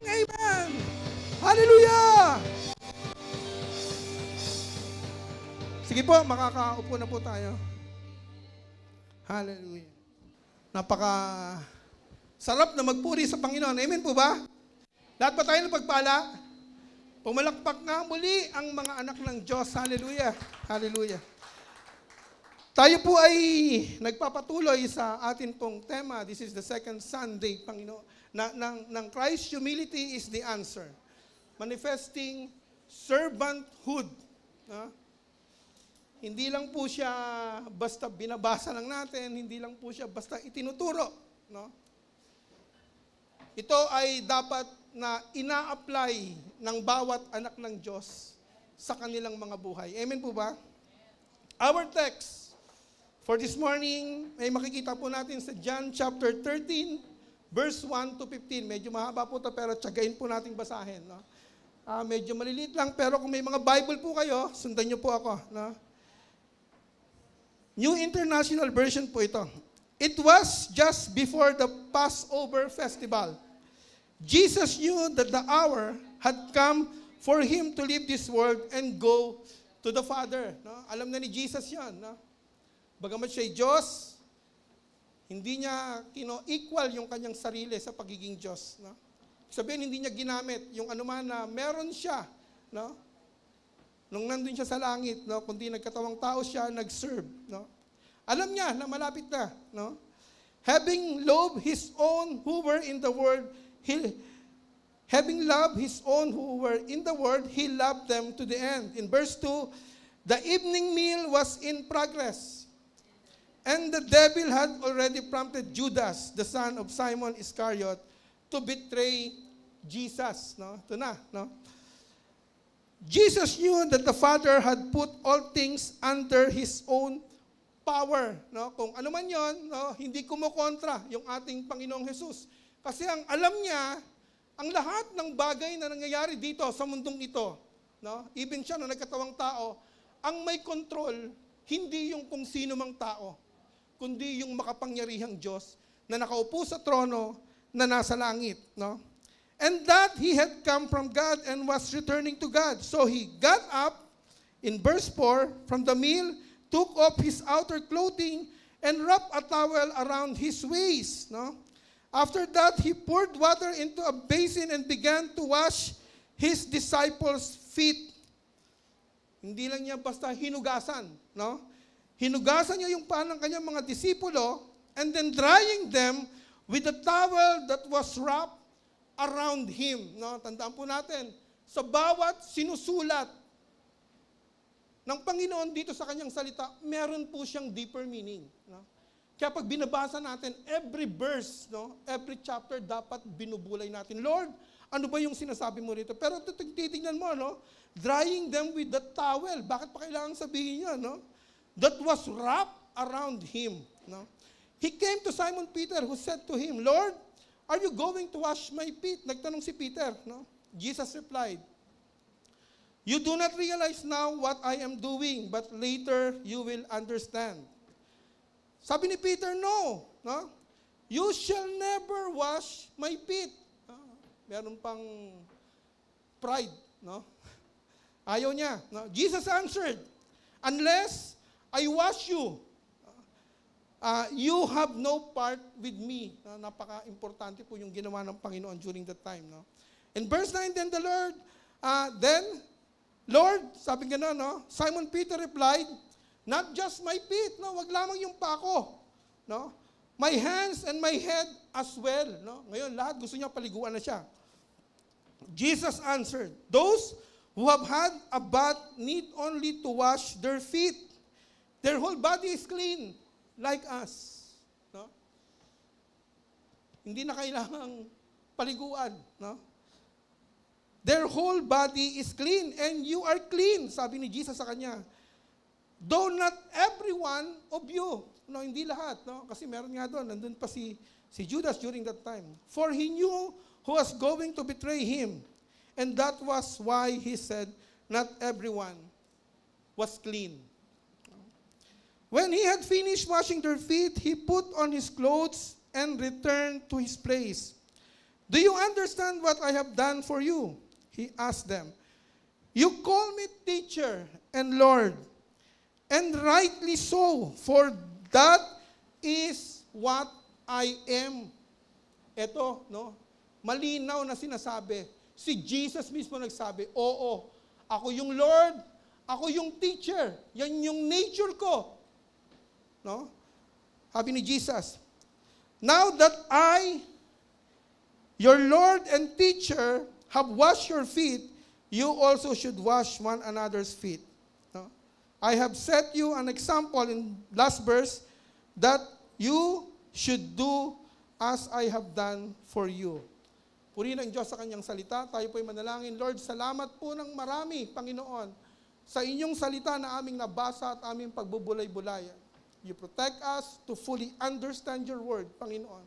Amen! Hallelujah! Sige po, makakaupo na po tayo. Hallelujah. Napaka sarap na magpuri sa Panginoon. Amen po ba? Lahat ba tayo napagpala? Pumalakpak nga muli ang mga anak ng Diyos. Hallelujah. Hallelujah. Tayo po ay nagpapatuloy sa atin pong tema. This is the second Sunday, Panginoon, ng Christ humility is the answer. Manifesting servanthood. Hindi lang po siya basta binabasa lang natin, hindi lang po siya basta itinuturo. No? Ito ay dapat na ina-apply ng bawat anak ng Diyos sa kanilang mga buhay. Amen po ba? Our text for this morning, may makikita po natin sa John chapter 13, verse 1 to 15. Medyo mahaba po ito, pero tiyagain po natin basahin. No? Medyo maliliit lang, pero kung may mga Bible po kayo, sundan niyo po ako. No? New International Version po ito. It was just before the Passover festival. Jesus knew that the hour had come for Him to leave this world and go to the Father. No? Alam na ni Jesus yan. No? Bagamat siya'y Diyos, hindi niya equal yung kanyang sarili sa pagiging Diyos. No? Sabihin, hindi niya ginamit yung anuman na meron siya. No? Nung nandun siya sa langit, no? Kundi nagkatawang tao siya, nag-serve. No? Alam niya na malapit na. No? Having loved His own who were in the world, having loved His own who were in the world, He loved them to the end. In verse 2, the evening meal was in progress. And the devil had already prompted Judas, the son of Simon Iscariot, to betray Jesus. No? Ito na. No? Jesus knew that the Father had put all things under His own power. No? Kung ano man yun, no? Hindi kumukontra yung ating Panginoong Jesus. Kasi ang alam niya, ang lahat ng bagay na nangyayari dito sa mundong ito, no? Even siya na nagkatawang tao, ang may control, hindi yung kung sino mang tao, kundi yung makapangyarihang Diyos na nakaupo sa trono na nasa langit. No? And that He had come from God and was returning to God. So He got up, in verse 4, from the meal, took off His outer clothing, and wrapped a towel around His waist. No? After that, He poured water into a basin and began to wash His disciples' feet. Hindi lang niya basta hinugasan. No? Hinugasan niya yung paa ng kanyang mga disipulo, and then drying them with a towel that was wrapped around Him. No? Tandaan po natin, sa bawat sinusulat ng Panginoon dito sa kanyang salita, meron po siyang deeper meaning. No? Kaya pag binabasa natin, every verse, no, every chapter, dapat binubulay natin. Lord, ano ba yung sinasabi mo rito? Pero titignan mo, no? Drying them with the towel. Bakit pa kailangan sabihin yan? No? That was wrapped around Him. No? He came to Simon Peter who said to Him, Lord, are you going to wash my feet? Nagtanong si Peter. No? Jesus replied, you do not realize now what I am doing, but later you will understand. Sabi ni Peter, no. No? You shall never wash my feet. Meron pang pride. No? Ayaw niya. No? Jesus answered, unless I wash you, you have no part with me. Napaka-importante po yung ginawa ng Panginoon during that time. No? In verse 9, then the Lord, Lord, sabi nga no, Simon Peter replied, not just my feet, no, wag lamang yung pako, no? My hands and my head as well, no? Ngayon, lahat gusto niya paliguan na siya. Jesus answered, those who have had a bath need only to wash their feet. Their whole body is clean, like us, no? Hindi na kailangang paliguan, no? Their whole body is clean and you are clean, sabi ni Jesus sa kanya. Though not every one of you. No, hindi lahat. No? Kasi meron nga doon, nandun pa si Judas during that time. For He knew who was going to betray Him. And that was why He said, not everyone was clean. When He had finished washing their feet, He put on His clothes and returned to His place. Do you understand what I have done for you? He asked them. You call me teacher and Lord, and rightly so, for that is what I am. Ito, no? Malinaw na sinasabi. Si Jesus mismo nagsabi, oo, ako yung Lord, ako yung teacher. Yan yung nature ko. No? Sabi ni Jesus, now that I, your Lord and teacher, have washed your feet, you also should wash one another's feet. No? I have set you an example in last verse that you should do as I have done for you. Purihin ang Diyos sa kanyang salita. Tayo po'y manalangin. Lord, salamat po ng marami, Panginoon, sa inyong salita na aming nabasa at aming pagbubulay-bulayan. You protect us to fully understand your word, Panginoon.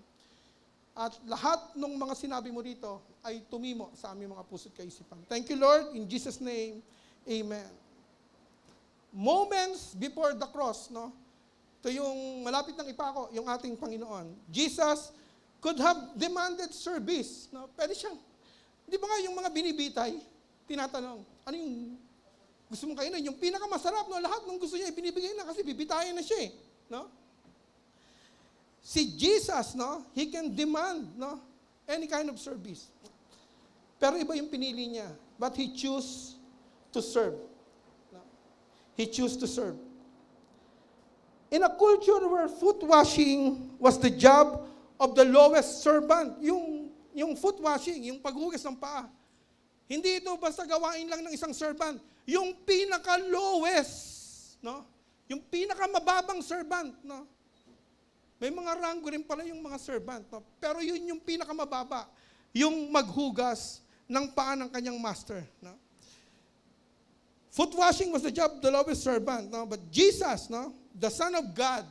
At lahat ng mga sinabi mo dito ay tumimo sa aming mga puso't kaisipan. Thank you, Lord. In Jesus' name, amen. Moments before the cross, no? Ito yung malapit ng ipako, yung ating Panginoon. Jesus could have demanded service. No? Pwede siyang, di ba nga yung mga binibitay, tinatanong, ano yung gusto mong kainin? Yung pinakamasarap, no? Lahat ng gusto niya, ibinibigay na kasi bibitayin na siya. No? Si Jesus, no, he can demand, no, any kind of service. Pero iba yung pinili niya. But he chose to serve. No? He chose to serve. In a culture where foot washing was the job of the lowest servant, yung foot washing, yung paghugas ng paa, hindi ito basta gawain lang ng isang servant. Yung pinaka-lowest, no? Yung pinaka-mababang servant, no? May mga ranggo rin pala yung mga servant. No? Pero yun yung pinakamababa. Yung maghugas ng paa ng kanyang master. No? Foot washing was the job of the lowest servant. No? But Jesus, no, the Son of God,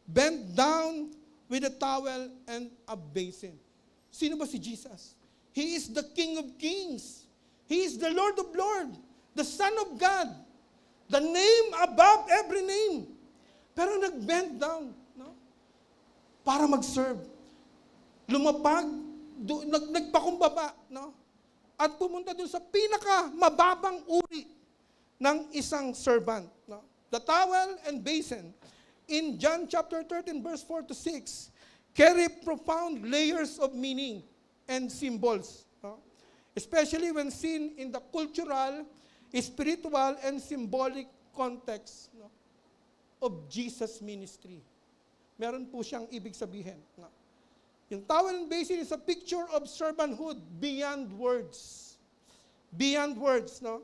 bent down with a towel and a basin. Sino ba si Jesus? He is the King of Kings. He is the Lord of Lords. The Son of God. The name above every name. Pero nag-bend down. Para mag-serve. Lumapag, nagpakumbaba, no? At pumunta dun sa pinaka-mababang uri ng isang servant. No? The towel and basin in John chapter 13 verse 4 to 6 carry profound layers of meaning and symbols. No? Especially when seen in the cultural, spiritual, and symbolic context, no, of Jesus' ministry. Meron po siyang ibig sabihin. Yung towel and basin is a picture of servanthood beyond words. Beyond words, no?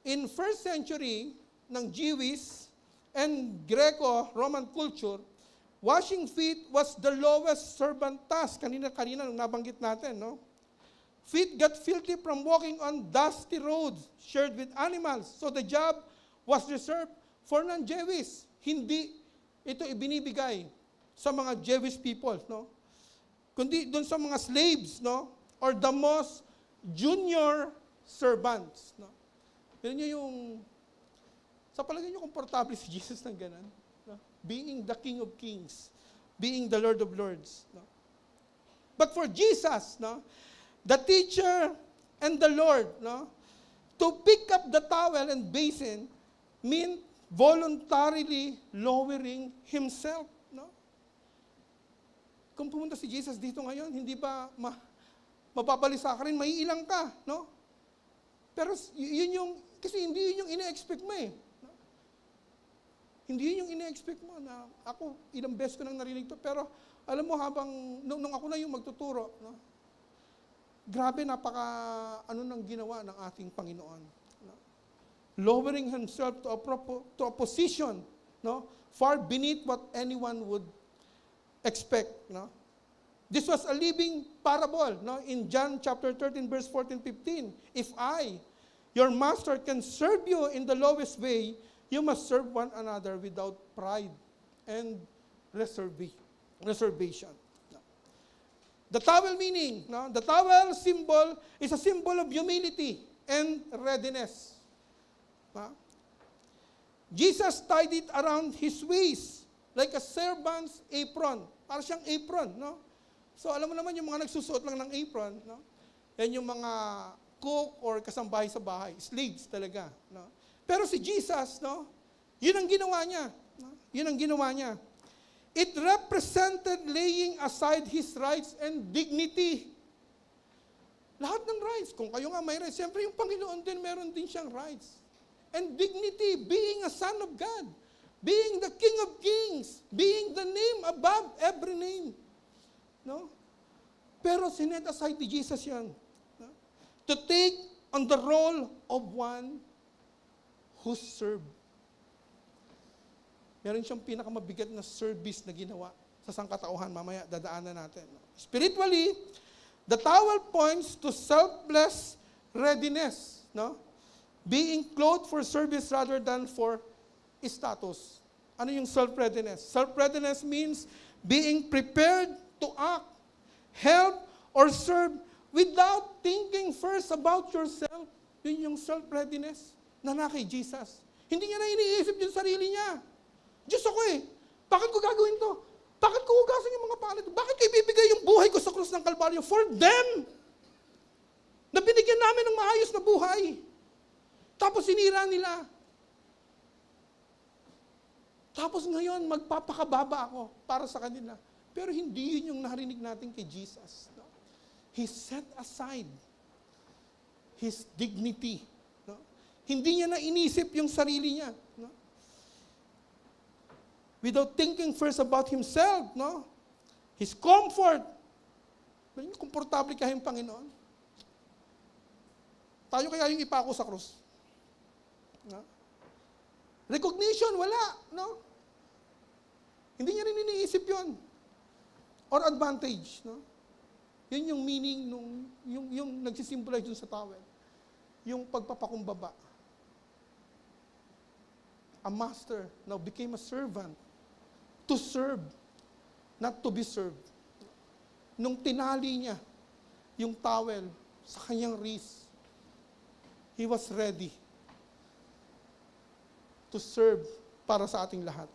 In first century ng Jewish and Greco-Roman culture, washing feet was the lowest servant task. Kanina nung nabanggit natin, no? Feet got filthy from walking on dusty roads shared with animals. So the job was reserved for non-Jewish. Hindi ito ibinibigay sa mga Jewish people, no? Kundi doon sa mga slaves, no? Or the most junior servants, no? Yan yung, sa palagay nyo, komportable si Jesus ng ganun, no? Being the King of Kings, being the Lord of Lords, no? But for Jesus, no, the teacher and the Lord, no, to pick up the towel and basin mean voluntarily lowering himself, no? Kung pumunta si Jesus dito ngayon, hindi ba mapabalisa ka rin, maiilang ka, no? Pero yun yung, kasi hindi yun yung ina-expect mo eh. No? Hindi yun yung ina-expect mo na ako, ilang beses ko nang narinig to, pero alam mo habang, nung ako na yung magtuturo, no? Grabe, ano nang ginawa ng ating Panginoon. Lowering himself to a position, no, far beneath what anyone would expect, no. This was a living parable, no, in John chapter 13 verse 14-15. If I, your master, can serve you in the lowest way, you must serve one another without pride and reservation. No. The towel meaning, no, the towel symbol is a symbol of humility and readiness. Jesus tied it around his waist like a servant's apron. Para siyang apron, no? So alam mo naman yung mga nagsusuot lang ng apron, no? Yan yung mga cook or kasambahay sa bahay, slaves talaga, no? Pero si Jesus, no? Yun ang ginawa niya, no? Yun ang ginawa niya. It represented laying aside his rights and dignity. Lahat ng rights. Kung kayo nga may rights, siyempre yung Panginoon din, meron din siyang rights. And dignity, being a son of God, being the King of Kings, being the name above every name. No? Pero sinet aside ni Jesus yan. No? To take on the role of one who served. Meron siyang pinakamabigat na service na ginawa sa sangkatauhan. Mamaya, dadaanan natin. Spiritually, the towel points to selfless readiness, no? Being clothed for service rather than for status. Ano yung self-readiness? Self-readiness means being prepared to act, help, or serve without thinking first about yourself. Yun yung self-readiness na kay Jesus. Hindi niya na iniisip yung sarili niya. Diyos ako eh. Bakit ko gagawin to? Bakit ko hugasan yung mga palad? Bakit ko ibibigay yung buhay ko sa krus ng Kalbaryo? For them! Na binigyan namin ng maayos na buhay. Tapos sinira nila. Tapos ngayon, magpapakababa ako para sa kanila. Pero hindi yun yung narinig natin kay Jesus. No? He set aside his dignity. No? Hindi niya na inisip yung sarili niya. No? Without thinking first about himself, no? His comfort. Komportable kaya yung Panginoon. Tayo kaya yung ipako sa krus. No? Recognition, wala. No? Hindi niya rin iniisip yun. Or advantage. No? Yun yung meaning, yung nagsisimbolize dun sa towel. Yung pagpapakumbaba. A master now became a servant. To serve, not to be served. Nung tinali niya yung towel sa kanyang wrist, he was ready to serve para sa ating lahat.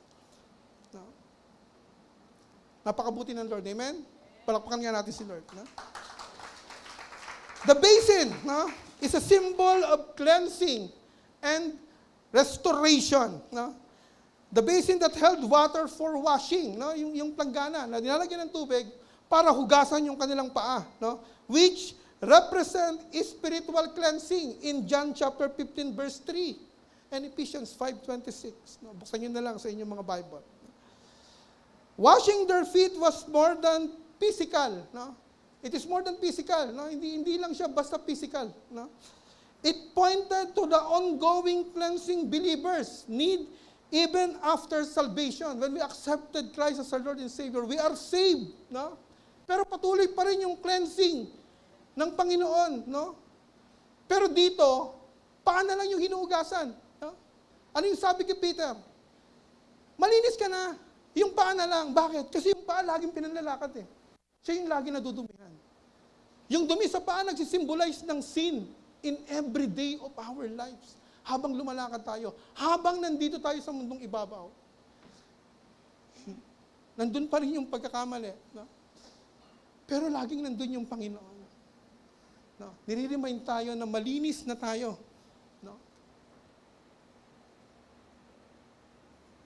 No? Napakabuti ng Lord. Amen? Palakpakan nga natin si Lord. No? The basin, no, is a symbol of cleansing and restoration. No? The basin that held water for washing, no? Yung planggana na nilalagyan ng tubig para hugasan yung kanilang paa, no? Which represent spiritual cleansing in John chapter 15 verse 3 and Ephesians 5:26. No? Buksan niyo na lang sa inyong mga Bible. Washing their feet was more than physical, no? It is more than physical, no? Hindi lang siya basta physical, no? It pointed to the ongoing cleansing believers need even after salvation. When we accepted Christ as our Lord and Savior, we are saved, no? Pero patuloy pa rin yung cleansing ng Panginoon, no? Pero dito, paa na lang yung hinuhugasan, no? Ano yung sabi kay Peter? Malinis ka na, yung paa na lang. Bakit? Kasi yung paa laging pinanlalakad eh. Siya yung lagi nadudumihan. Yung dumi sa paa nagsisimbolize ng sin in every day of our lives. Habang lumalakad tayo, habang nandito tayo sa mundong ibabaw, nandun pa rin yung pagkakamali. No? Pero laging nandun yung Panginoon. No? Nire-remind tayo na malinis na tayo. No?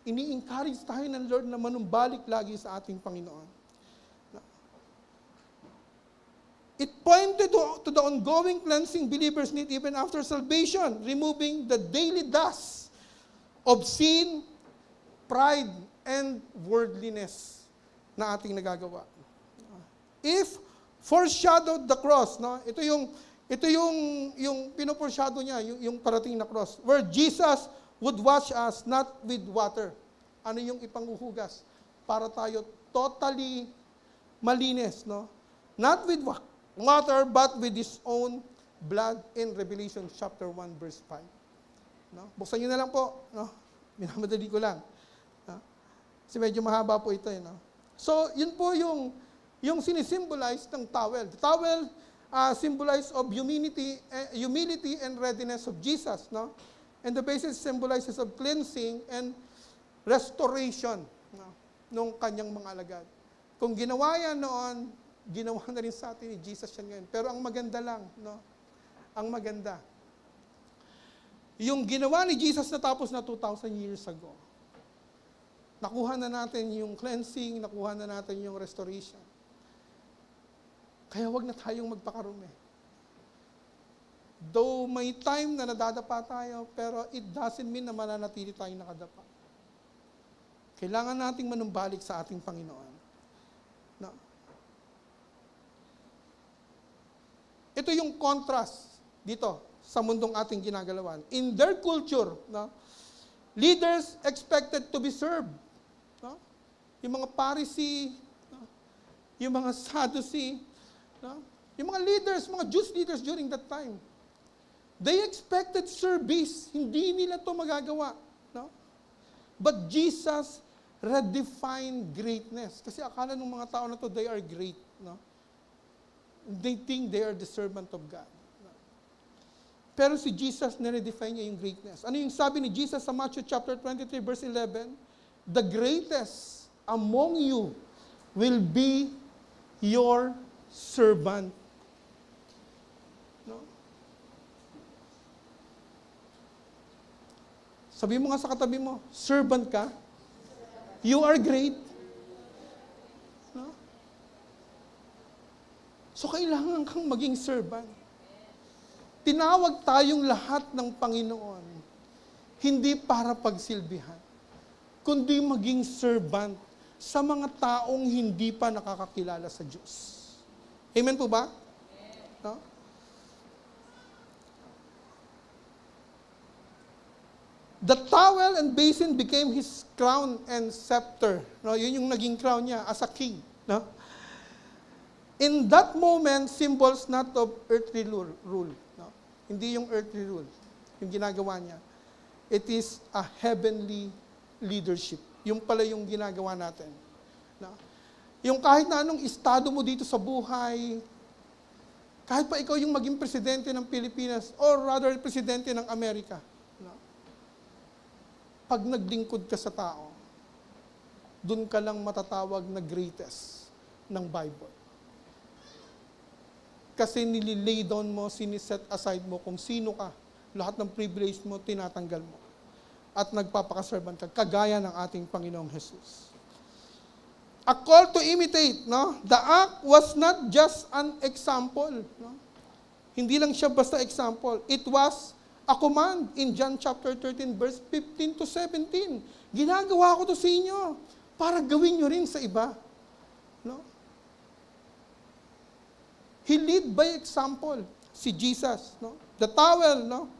Ini-encourage tayo ng Lord na manumbalik lagi sa ating Panginoon. It pointed to the ongoing cleansing believers need even after salvation, removing the daily dust of sin, pride, and worldliness na ating nagagawa. If foreshadowed the cross, no? Ito yung pinoforeshadow niya, yung parating na cross, where Jesus would wash us not with water. Ano yung ipanghuhugas? Para tayo totally malinis, no? Not with water, but with His own blood in Revelation chapter 1, verse 5. No? Buksan nyo na lang po. No? Minamadali ko lang. No? Kasi medyo mahaba po ito. No? So, yun po yung sinisimbolize ng towel. The towel symbolize of humility and readiness of Jesus. No? And the basis symbolizes of cleansing and restoration, no? Nung kanyang mga alagad. Kung ginawa yan noon ginawa na rin sa atin ni Jesus yan ngayon. Pero ang maganda lang, no? Ang maganda, yung ginawa ni Jesus natapos na 2,000 years ago. Nakuha na natin yung cleansing, nakuha na natin yung restoration. Kaya wag na tayong magpakarumi. Though may time na nadadapa tayo, pero it doesn't mean na mananatili tayong nakadapa. Kailangan nating manumbalik sa ating Panginoon. No? Ito yung contrast dito sa mundong ating ginagalawan. In their culture, no, leaders expected to be served. No? Yung mga Pharisee, no? Yung mga Sadducee, no? Yung mga leaders, mga Jewish leaders during that time, they expected service. Hindi nila to magagawa. No? But Jesus redefined greatness. Kasi akala ng mga tao na to, they are great. No? They think they are the servant of God. Pero si Jesus, nire-define niya yung greatness. Ano yung sabi ni Jesus sa Matthew chapter 23, verse 11? The greatest among you will be your servant. No? Sabi mo nga sa katabi mo, servant ka? You are great. No? So kailangan kang maging servant. Tinawag tayong lahat ng Panginoon, hindi para pagsilbihan, kundi maging servant sa mga taong hindi pa nakakakilala sa Diyos. Amen po ba? No? The towel and basin became his crown and scepter. No, yun yung naging crown niya as a king. No? In that moment, symbols not of earthly rule. No? Hindi yung earthly rule, yung ginagawa niya. It is a heavenly leadership. Yung pala yung ginagawa natin. No? Yung kahit na anong estado mo dito sa buhay, kahit pa ikaw yung maging presidente ng Pilipinas, or rather, presidente ng Amerika, no? Pag naglingkod ka sa tao, dun ka lang matatawag na greatest ng Bible. Kasi nililay down mo, siniset aside mo kung sino ka. Lahat ng privilege mo, tinatanggal mo. At nagpapakaserban ka, kagaya ng ating Panginoong Jesus. A call to imitate, no? The act was not just an example, no? Hindi lang siya basta example. It was a command in John chapter 13, verse 15 to 17. Ginagawa ko to sa inyo para gawin nyo rin sa iba. No? He lead by example, si Jesus. No? The towel, no?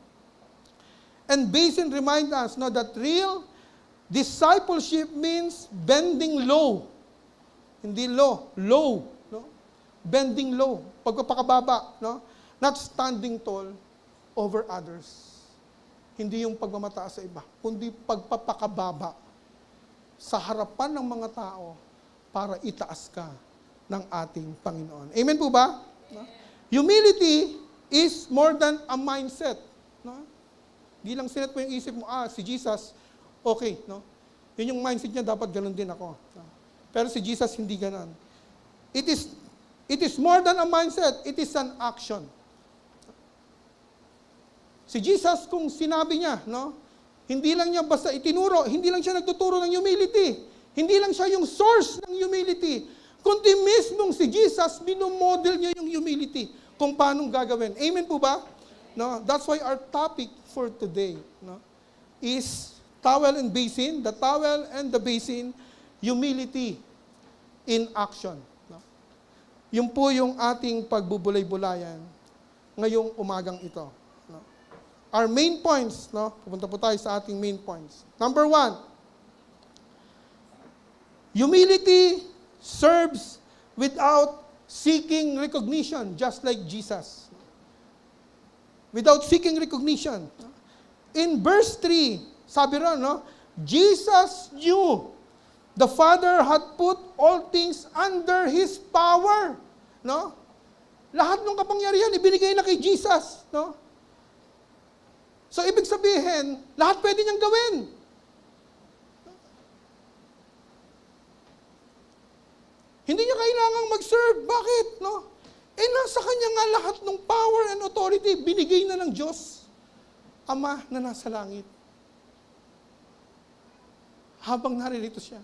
And basin remind us, no, that real discipleship means bending low. Hindi low, low. No? Bending low, pagpapakababa. No? Not standing tall over others. Hindi yung pagmamataas sa iba, kundi pagpapakababa sa harapan ng mga tao para itaas ka ng ating Panginoon. Amen po ba? No? Humility is more than a mindset. No? Di lang sinet mo yung isip mo, si Jesus, okay. No? Yun yung mindset niya, dapat ganun din ako. No? Pero si Jesus, hindi ganun. It is more than a mindset, it is an action. Si Jesus, kung sinabi niya, no? Hindi lang niya basta itinuro, hindi lang siya nagtuturo ng humility. Hindi lang siya yung source ng humility. Kundi mismong si Jesus, binomodel niya yung humility kung paano gagawin. Amen po ba? No? That's why our topic for today, no, is towel and basin, the towel and the basin, humility in action. No? Yun po yung ating pagbubulay-bulayan ngayong umagang ito. No? Our main points, no? Pupunta po tayo sa ating main points. Number 1, humility serves without seeking recognition, just like Jesus. Without seeking recognition. In verse 3, sabi ron, no? Jesus knew the Father had put all things under His power. No? Lahat ng kapangyarihan ibinigay na kay Jesus. No? So, ibig sabihin, lahat pwede niyang gawin. Hindi niya kailangang mag-serve. Bakit? No? Nasa kanya nga lahat ng power and authority, binigay na ng Diyos, Ama na nasa langit. Habang naririto siya.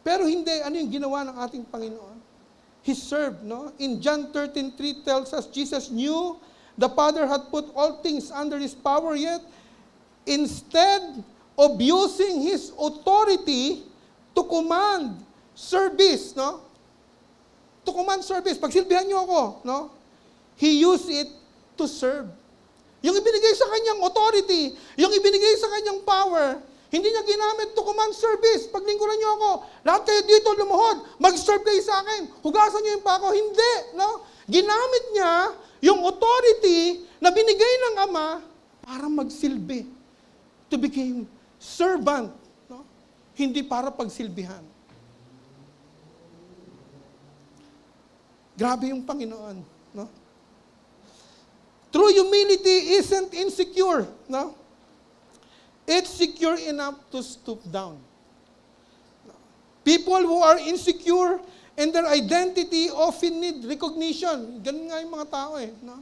Pero hindi, ano yung ginawa ng ating Panginoon? He served, no? In John 13:3 tells us, Jesus knew the Father had put all things under His power, yet instead of using His authority to command service, no? To command service. Pagsilbihan niyo ako, no? He used it to serve. Yung ibinigay sa kanyang authority, yung ibinigay sa kanyang power, hindi niya ginamit to command service. Paglingkuran niyo ako, lahat kayo dito lumuhod, mag-serve kayo sa akin, hugasan niyo yung pako. Hindi, no? Ginamit niya yung authority na binigay ng Ama para magsilbi. To become servant, no? Hindi para pagsilbihan. Grabe yung Panginoon, no? True humility isn't insecure, no? It's secure enough to stoop down. People who are insecure in their identity often need recognition. Ganun nga yung mga tao no?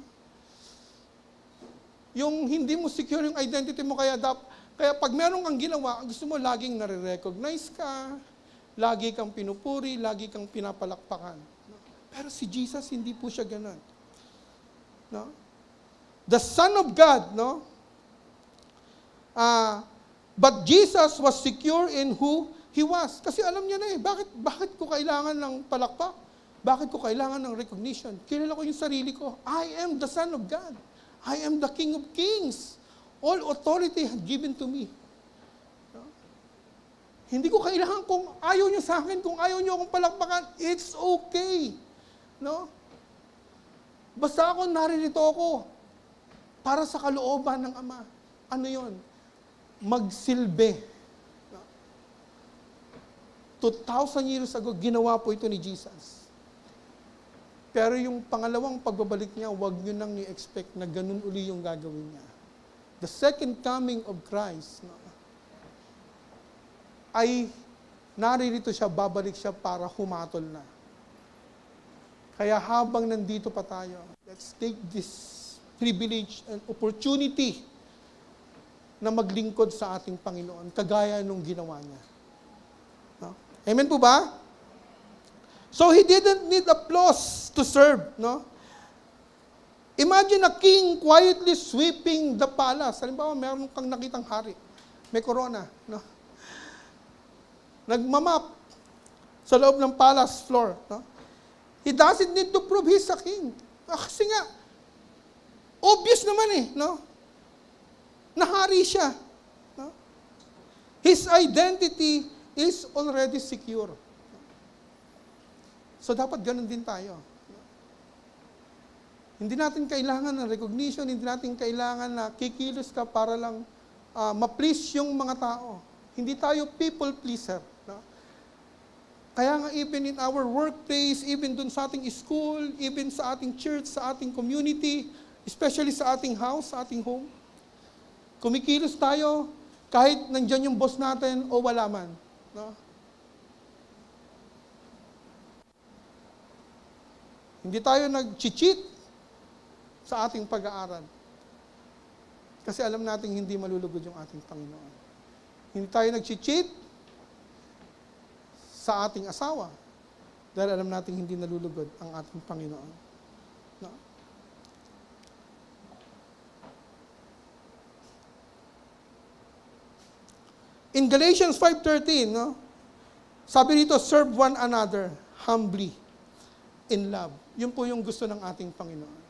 Yung hindi mo secure yung identity mo, kaya pag meron kang ginawa, gusto mo laging nare-recognize ka, lagi kang pinupuri, lagi kang pinapalakpakan. Pero si Jesus, hindi po siya ganun. No? The Son of God, no? But Jesus was secure in who He was. Kasi alam niya na bakit ko kailangan ng palakpak? Bakit ko kailangan ng recognition? Kilala ko yung sarili ko. I am the Son of God. I am the King of Kings. All authority had given to me. No? Hindi ko kailangan kung ayaw niyo sa akin, kung ayaw niyo akong palakpakan, it's okay. No? Basta ako naririto ako para sa kalooban ng Ama. Ano yon? Magsilbi. 2,000 years ago, ginawa po ito ni Jesus. Pero yung pangalawang pagbabalik niya, huwag nyo nang i-expect na ganun uli yung gagawin niya. The second coming of Christ, no, ay naririto siya, babalik siya para humatol na. Kaya habang nandito pa tayo, let's take this privilege and opportunity na maglingkod sa ating Panginoon, kagaya nung ginawa niya. No? Amen po ba? So He didn't need applause to serve. No? Imagine a king quietly sweeping the palace. Halimbawa, meron kang nakitang hari. May corona. No? Nagmamap sa loob ng palace floor. No? He doesn't need to prove he's a king. Kasi nga, obvious naman no? Nahari siya. No? His identity is already secure. So dapat ganun din tayo. Hindi natin kailangan ng recognition, hindi natin kailangan na kikilos ka para lang ma-please yung mga tao. Hindi tayo people pleaser. No? Kaya nga even in our workplace, even dun sa ating school, even sa ating church, sa ating community, especially sa ating house, sa ating home, kumikilos tayo kahit nandyan yung boss natin o wala man. No? Hindi tayo nag-cheat sa ating pag-aaral. Kasi alam natin hindi malulugod yung ating Panginoon. Hindi tayo nag-cheat sa ating asawa. Dahil alam natin hindi nalulugod ang ating Panginoon. No? In Galatians 5:13, no? Sabi rito, serve one another humbly in love. Yun po yung gusto ng ating Panginoon.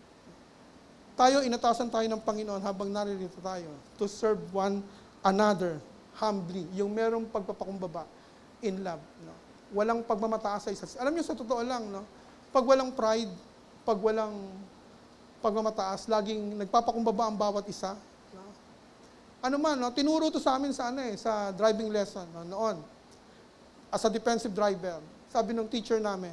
Tayo, inatasan tayo ng Panginoon habang naririto tayo to serve one another humbly. Yung merong pagpapakumbaba in love. No? Walang pagmamataas sa isa. Alam niyo, sa totoo lang, no? Pag walang pride, pag walang pagmamataas, laging nagpapakumbaba ang bawat isa. No? Ano man, no? Tinuro to sa amin sa driving lesson noon. As a defensive driver. Sabi ng teacher namin,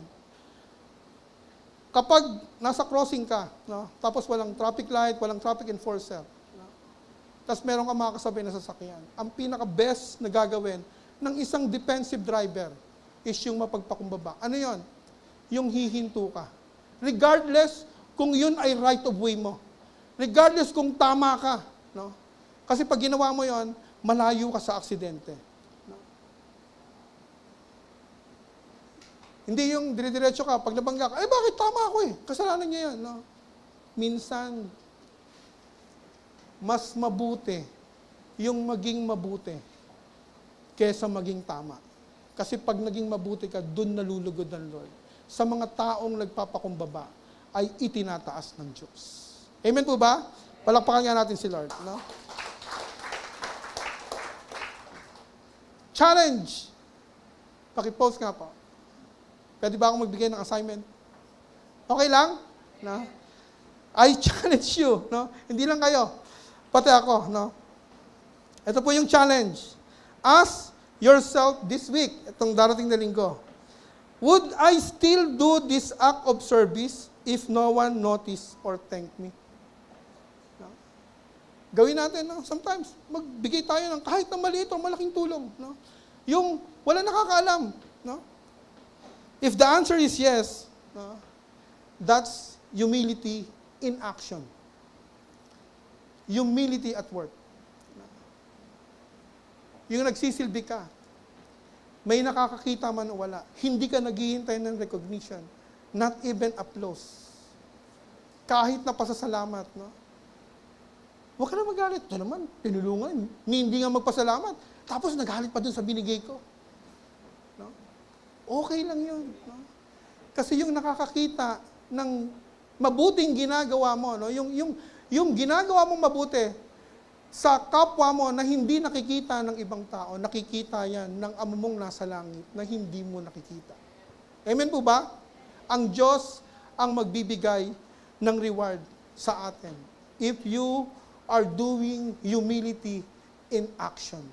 kapag nasa crossing ka, no, tapos walang traffic light, walang traffic enforcer, no, tapos meron ka mga kasabay na sasakyan, ang pinaka-best na gagawin ng isang defensive driver, is yung mapagpakumbaba. Ano yon? Yung hihinto ka. Regardless kung yun ay right of way mo. Regardless kung tama ka. No? Kasi pag ginawa mo yon, malayo ka sa aksidente. No? Hindi yung dire-diretso ka, pag nabangga ka, bakit tama ako eh? Kasalanan niya yun. No? Minsan, mas mabuti yung maging mabuti kesa maging tama. Kasi pag naging mabuti ka, dun nalulugod ng Lord. Sa mga taong nagpapakumbaba, ay itinataas ng Diyos. Amen po ba? Palakpakan nga natin si Lord. No? Challenge. Paki-post nga po. Pwede ba akong magbigay ng assignment? Okay lang? No? I challenge you. No? Hindi lang kayo. Pati ako. No? Ito po yung challenge. Ask yourself this week, itong darating na linggo, would I still do this act of service if no one noticed or thanked me? No? Gawin natin, no? Sometimes, magbigay tayo ng kahit na maliit o malaking tulong. No? Yung wala nakakaalam. No? If the answer is yes, no? That's humility in action. Humility at work. No? Yung nagsisilbi ka, may nakakakita man o wala, hindi ka naghihintay ng recognition, not even applause. Kahit na pasasalamat, no? Huwag ka na magalit. Ito naman, tinulungan. Hindi nga magpasalamat. Tapos nagalit pa dun sa binigay ko. No? Okay lang yun. No? Kasi yung nakakakita ng mabuting ginagawa mo, no? Yung ginagawa mong mabuti, sa kapwa mo na hindi nakikita ng ibang tao, nakikita yan ng Ama mong nasa langit na hindi mo nakikita. Amen po ba? Ang Diyos ang magbibigay ng reward sa atin if you are doing humility in action.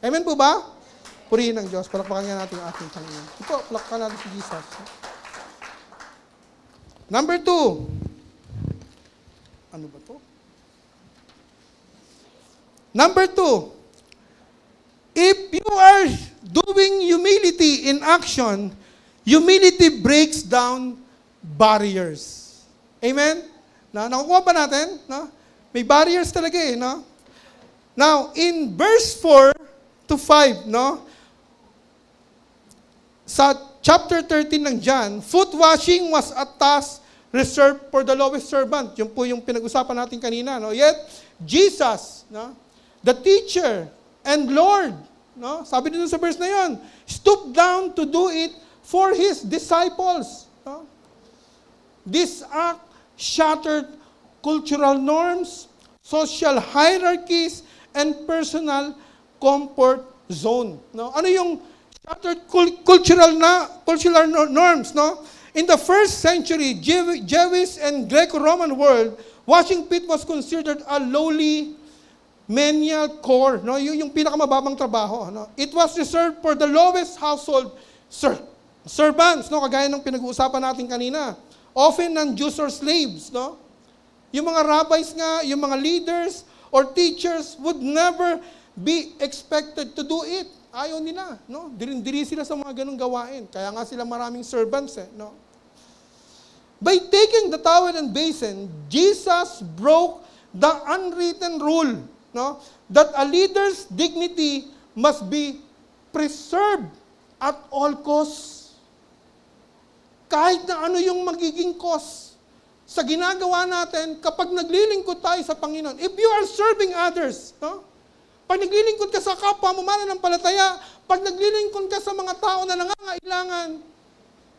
Amen po ba? Purihin ng Diyos. Palakpakan nga natin ang ating Panginoon. Ito, palakpakan natin si Jesus. Number 2. Ano ba to? Number 2, if you are doing humility in action, humility breaks down barriers. Amen? Nakukuha pa natin? No? May barriers talaga eh. No? Now, in verse 4 to 5, no? Sa chapter 13 ng John, foot washing was a task reserved for the lowest servant. Yun po yung pinag-usapan natin kanina. No? Yet, Jesus, no? The teacher and Lord, no? Sabi dito sa verse na yon, stooped down to do it for His disciples. No? This act shattered cultural norms, social hierarchies, and personal comfort zone. No? Ano yung shattered cultural norms? No? In the first century, Jewish and Greco-Roman world, washing feet was considered a lowly menial chore, no? Yung pinakamababang trabaho, no? It was reserved for the lowest household servants, no? Kagaya ng pinag-uusapan natin kanina. Often non-Jews or slaves, no? Yung mga rabbis nga, yung mga leaders or teachers would never be expected to do it. Ayaw nila, no? Diri sila sa mga ganung gawain. Kaya nga sila maraming servants, no? By taking the towel and basin, Jesus broke the unwritten rule, no, that a leader's dignity must be preserved at all costs. Kahit na ano yung magiging cost sa ginagawa natin kapag naglilingkod tayo sa Panginoon. If you are serving others, no, pag naglilingkod ka sa kapwa mo mananampalataya, pag naglilingkod ka sa mga tao na nangangailangan,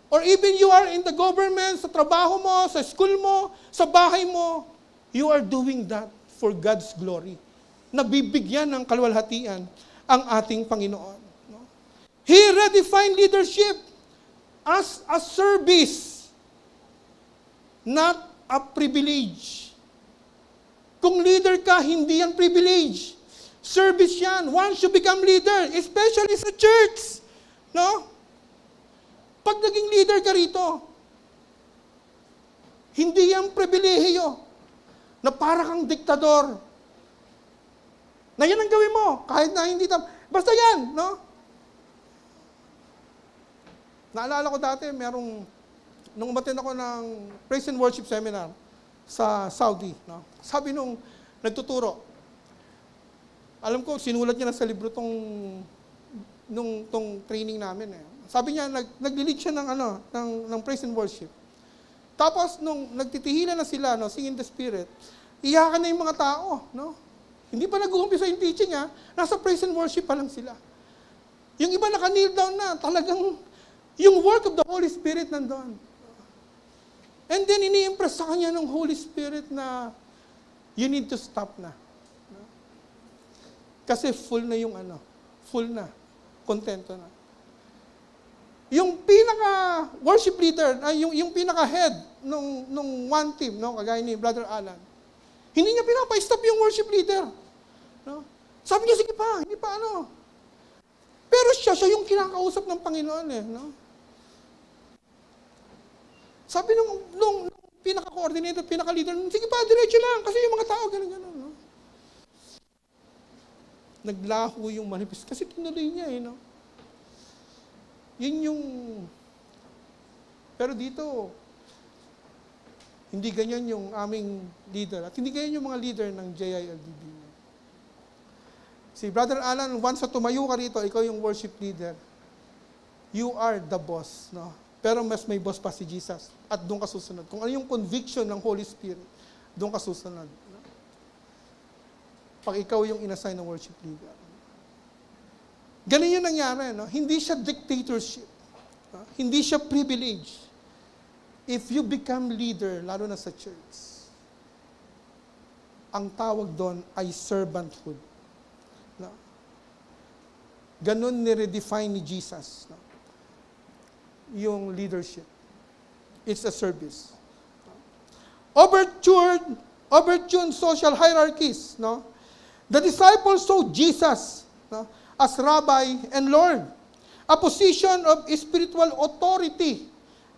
or even you are in the government, sa trabaho mo, sa school mo, sa bahay mo, you are doing that for God's glory. Nabibigyan ng kaluwalhatian ang ating Panginoon. No? He redefined leadership as a service, not a privilege. Kung leader ka, hindi yan privilege. Service yan. Once you become leader, especially sa church, no? Pag naging leader ka rito, hindi yan pribilehiyo na para kang diktador. Na yan ang gawin mo, kahit na hindi basta yan, no? Naalala ko dati, nung umattend ako ng Praise and Worship Seminar sa Saudi, no? Sabi nung nagtuturo, alam ko, sinulat niya na sa libro tong training namin. Sabi niya, nag-lead siya ng Praise and Worship. Tapos, nung nagtitihilan na sila, no, sing in the Spirit, iyakan na yung mga tao. No? Hindi pa nag-uumpisa yung teaching, nasa Praise and Worship pa lang sila. Yung iba naka-kneel down na, talagang yung work of the Holy Spirit nandun. And then, ini-impress sa kanya ng Holy Spirit na you need to stop na. Kasi full na yung full na, kontento na. Yung pinaka-worship leader, yung pinaka-head nung one team, no, kagaya ni Brother Alan, hindi niya pinapa-stop yung worship leader. No? Sabi niya, sige pa, hindi pa Pero siya yung kinakausap ng Panginoon no? Sabi nung pinaka-coordinator, pinaka-leader, sige pa, diretso lang, kasi yung mga tao, gano'n. No? Naglaho yung manifest, kasi tinuloy niya no? Yun yung, pero dito, hindi ganyan yung aming leader, at hindi ganyan yung mga leader ng JILDB. Si Brother Alan, once na tumayo ka rito, ikaw yung worship leader, you are the boss, no? Pero mas may boss pa si Jesus. At doon ka susunod. Kung ano yung conviction ng Holy Spirit, doon ka susunod. No? Pag ikaw yung inassign ng worship leader. Ganun yung nangyari. No? Hindi siya dictatorship. No? Hindi siya privilege. If you become leader, lalo na sa church, ang tawag doon ay servanthood. No? Ganun ni-redefine ni Jesus. No? Yung leadership. It's a service. Overturned social hierarchies. No? The disciples saw Jesus as Rabbi and Lord. A position of spiritual authority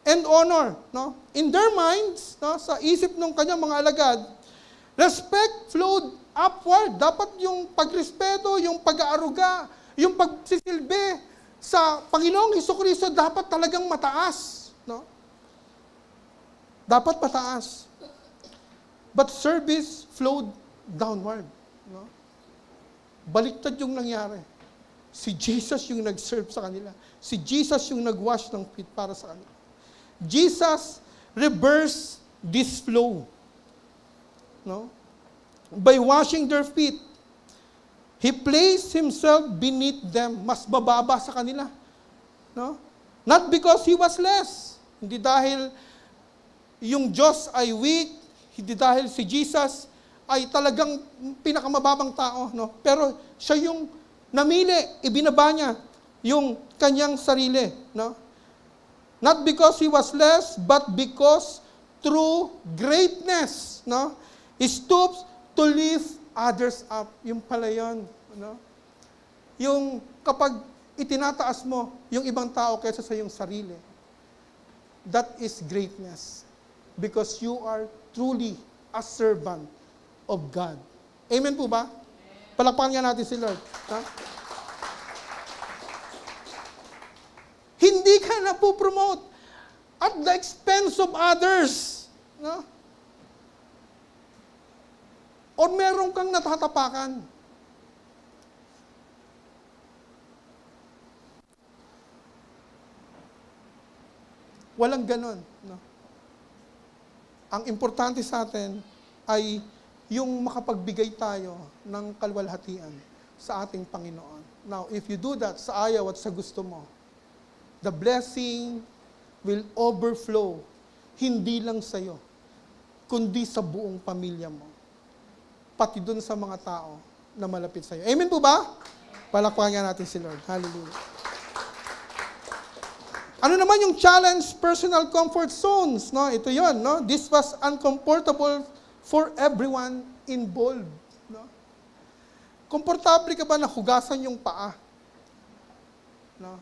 and honor. No? In their minds, sa isip ng kanyang mga alagad, respect flowed upward. Dapat yung pagrespeto, yung pag-aaruga, yung pagsisilbi sa Panginoong Hesukristo dapat talagang mataas. No? Dapat mataas. But service flowed downward. No? Baliktad yung nangyari. Si Jesus yung nag-serve sa kanila. Si Jesus yung nag-wash ng feet para sa kanila. Jesus reversed this flow. No? By washing their feet, He placed Himself beneath them, mas bababa sa kanila. No? Not because He was less. Hindi dahil yung Diyos ay weak, hindi dahil si Jesus ay talagang pinakamababang tao. No? Pero siya yung namili, ibinaba niya yung kanyang sarili. No? Not because He was less, but because through greatness, no? He stoops to lift others up. Yung pala yun. No? Yung kapag itinataas mo yung ibang tao kaysa sa iyong sarili, that is greatness. Because you are truly a servant of God. Amen po ba? Palakpakan nga natin si Lord. Ha? Hindi ka na po promote at the expense of others. No? O meron kang natatapakan. Walang ganon. No? Ang importante sa atin ay yung makapagbigay tayo ng kalwalhatian sa ating Panginoon. Now, if you do that sa ayaw at sa gusto mo, the blessing will overflow, hindi lang sa'yo, kundi sa buong pamilya mo. Pati dun sa mga tao na malapit sa'yo. Amen po ba? Palakpakan natin si Lord. Hallelujah. Ano naman yung challenge personal comfort zones? No? Ito yon, no? This was uncomfortable for everyone involved. No? Komportable ka ba na hugasan yung paa? No?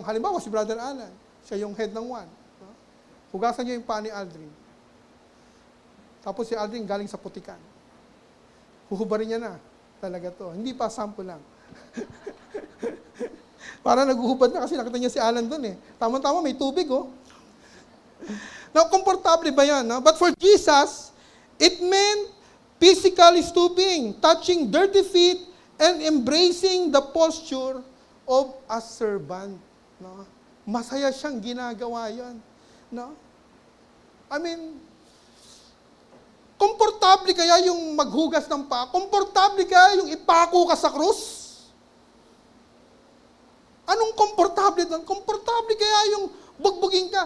Halimbawa, si Brother Alan, siya yung head ng one. No? Hugasan niya yung paa ni Aldrin. Tapos si Aldrin galing sa putikan. Huhubarin niya na. Talaga to. Hindi pa, sample lang. Para naguhubad na kasi nakita niya si Alan doon eh. Tama-tama, may tubig oh. Now, komportable ba yan? No? But for Jesus, it meant physically stooping, touching dirty feet, and embracing the posture of a servant. No? Masaya siyang ginagawa yan. No? I mean, komportable kaya yung maghugas ng paa? Komportable kaya yung ipako ka sa krus? Anong komportable doon? Komportable kaya yung bugbugin ka?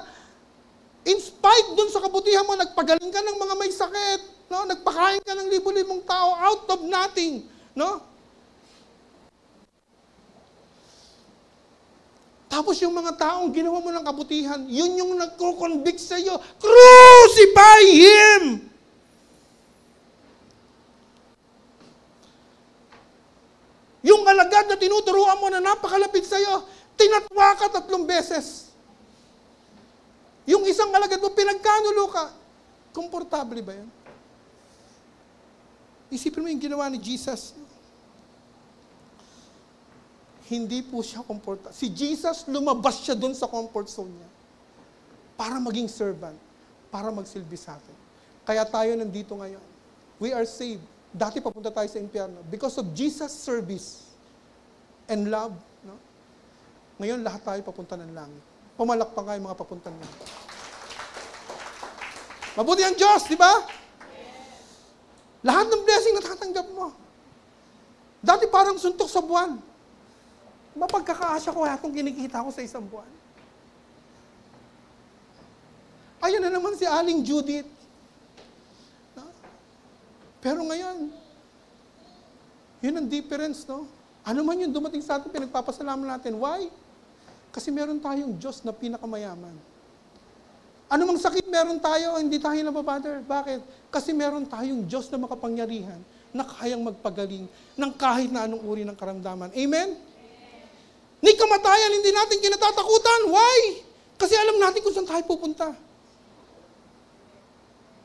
In spite doon sa kabutihan mo, nagpagaling ka ng mga may sakit, no? Nagpakain ka ng libo-libong tao out of nothing, no? Tapos yung mga taong ginawa mo ng kabutihan, yun yung nagko-convict sa iyo. Crucify Him! Yung alagad na tinuturuan mo na napakalapit sa iyo, tinatwa ka 3 beses. Yung isang alagad mo, pinagkanulo ka. Komportable ba yan? Isipin mo yung ginawa ni Jesus. Hindi po siya komportable. Si Jesus, lumabas siya dun sa comfort zone niya. Para maging servant. Para magsilbi sa atin. Kaya tayo nandito ngayon. We are saved. Dati papunta tayo sa impyerno. Because of Jesus' service and love. No? Ngayon, lahat tayo papunta ng langit. Pumalakpan kayo mga papunta ng langit. Mabuti ang Diyos, di ba? Lahat ng blessing natatanggap mo. Dati parang suntok sa buwan. Mapagkakaasya ko itong kinikita ko sa isang buwan. Ayun na naman si Aling Judith. No? Pero ngayon, yun ang difference, no? Ano man yung dumating sa atin, pinagpapasalamat natin. Why? Kasi meron tayong Diyos na pinakamayaman. Ano mang sakit meron tayo, hindi tayo nababother. Bakit? Kasi meron tayong Diyos na makapangyarihan na kayang magpagaling ng kahit na anong uri ng karamdaman. Amen? Ni kamatayan, hindi natin kinatatakutan. Why? Kasi alam natin kung saan tayo pupunta.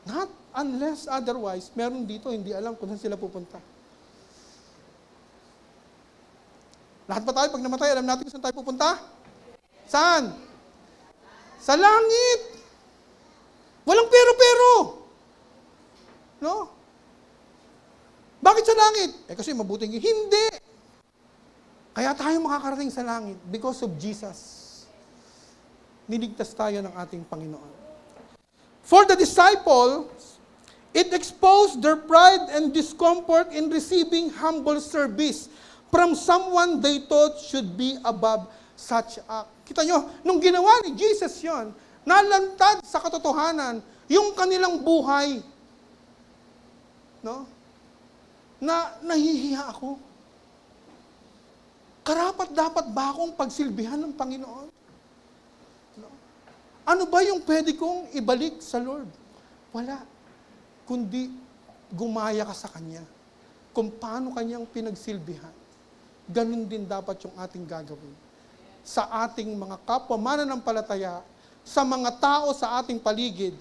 Not unless otherwise, meron dito, hindi alam kung saan sila pupunta. Lahat ba tayo, pag namatay, alam natin kung saan tayo pupunta? Saan? Sa langit. Walang pero-pero. No? Bakit sa langit? Kasi mabuting hindi. Kaya tayo makakarating sa langit because of Jesus. Niligtas tayo ng ating Panginoon. For the disciples, it exposed their pride and discomfort in receiving humble service from someone they thought should be above such act. Kita nyo, nung ginawa ni Jesus yon, nalantad sa katotohanan yung kanilang buhay. No? Na nahihiya ako. Karapat dapat ba akong pagsilbihan ng Panginoon? No? Ano ba yung pwede kong ibalik sa Lord? Wala. Kundi gumaya ka sa Kanya. Kung paano Kanyang pinagsilbihan. Ganun din dapat yung ating gagawin. Sa ating mga kapwa mananampalataya, sa mga tao sa ating paligid,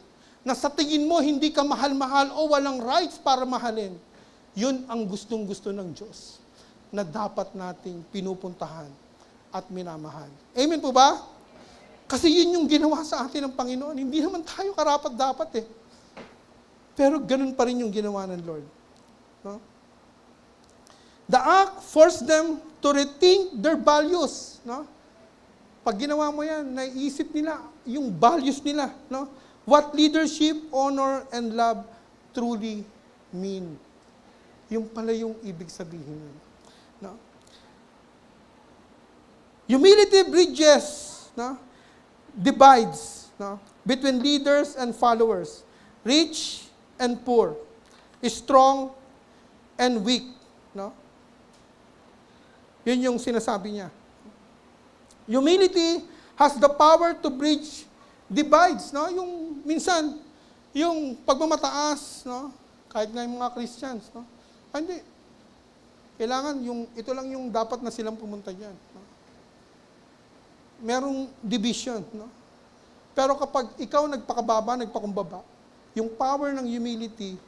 na sa tingin mo hindi ka mahal-mahal o walang rights para mahalin, yun ang gustong-gusto ng Diyos na dapat nating pinupuntahan at minamahal. Amen po ba? Kasi yun yung ginawa sa atin ng Panginoon. Hindi naman tayo karapat-dapat eh. Pero ganun pa rin yung ginawa ng Lord. No? The act forced them to rethink their values. No? Pag ginawa mo yan, naisip nila yung values nila. No? What leadership, honor, and love truly mean. Yung pala yung ibig sabihin. No? Humility bridges, no? Divides, no? Between leaders and followers, rich and poor, strong and weak. No? Yun yung sinasabi niya. Humility has the power to bridge divides, no? Yung minsan, yung pagmamataas, no? Kahit nga yung mga Christians, no? Hindi. Kailangan ito lang yung dapat na silang pumunta diyan, no? Merong division, no? Pero kapag ikaw nagpakababa, nagpakumbaba, yung power ng humility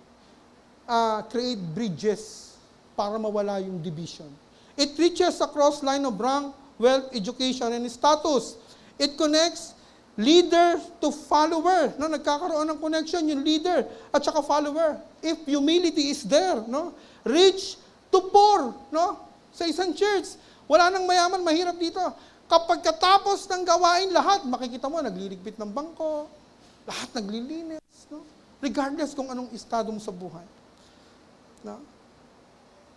create bridges para mawala yung division. It reaches across line of rank, wealth, education, and status. It connects leader to follower. No? Nagkakaroon ng connection yung leader at saka follower. If humility is there, no? Rich to poor, no? Sa isang church, wala nang mayaman, mahirap dito. Kapag katapos ng gawain lahat, makikita mo, nagliligpit ng bangko, lahat naglilinis, no? Regardless kung anong estado mo sa buhay. No?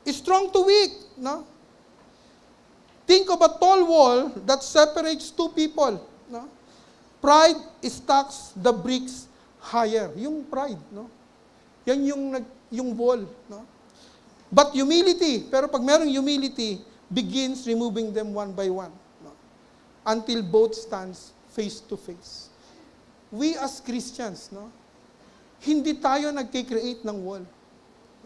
Strong to weak, no? Think of a tall wall that separates two people, no? Pride stacks the bricks higher. Yung pride, no? Yan yung wall, no? But humility, pero pag merong humility, begins removing them one by one, no? Until both stands face to face. We as Christians, no? Hindi tayo nagki-create ng wall.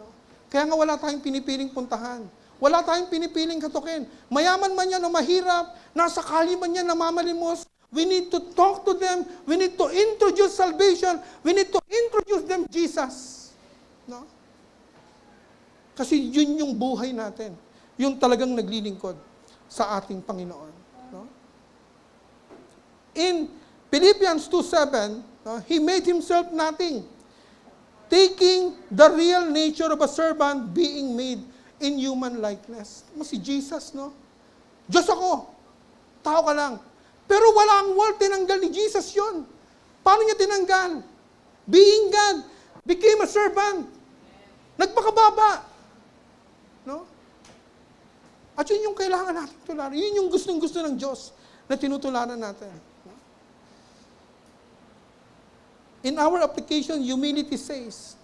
No? Kaya nga wala tayong pinipiling puntahan. Wala tayong pinipiling katukin. Mayaman man yan o mahirap, nasa kali man yan namamalimos, we need to talk to them. We need to introduce salvation. We need to introduce them Jesus. No? Kasi yun yung buhay natin. Yung talagang naglilingkod sa ating Panginoon. No? In Philippians 2:7, no, He made Himself nothing, taking the real nature of a servant, being made in human likeness. Si Jesus, no? Diyos ako. Tao ka lang. Pero wala ang wall, tinanggal ni Jesus yun. Paano niya tinanggal? Being God, became a servant. Nagpakababa. No? At yun yung kailangan natin tularan. Yun yung gustong-gusto ng Diyos na tinutularan natin. No? In our application, humility says,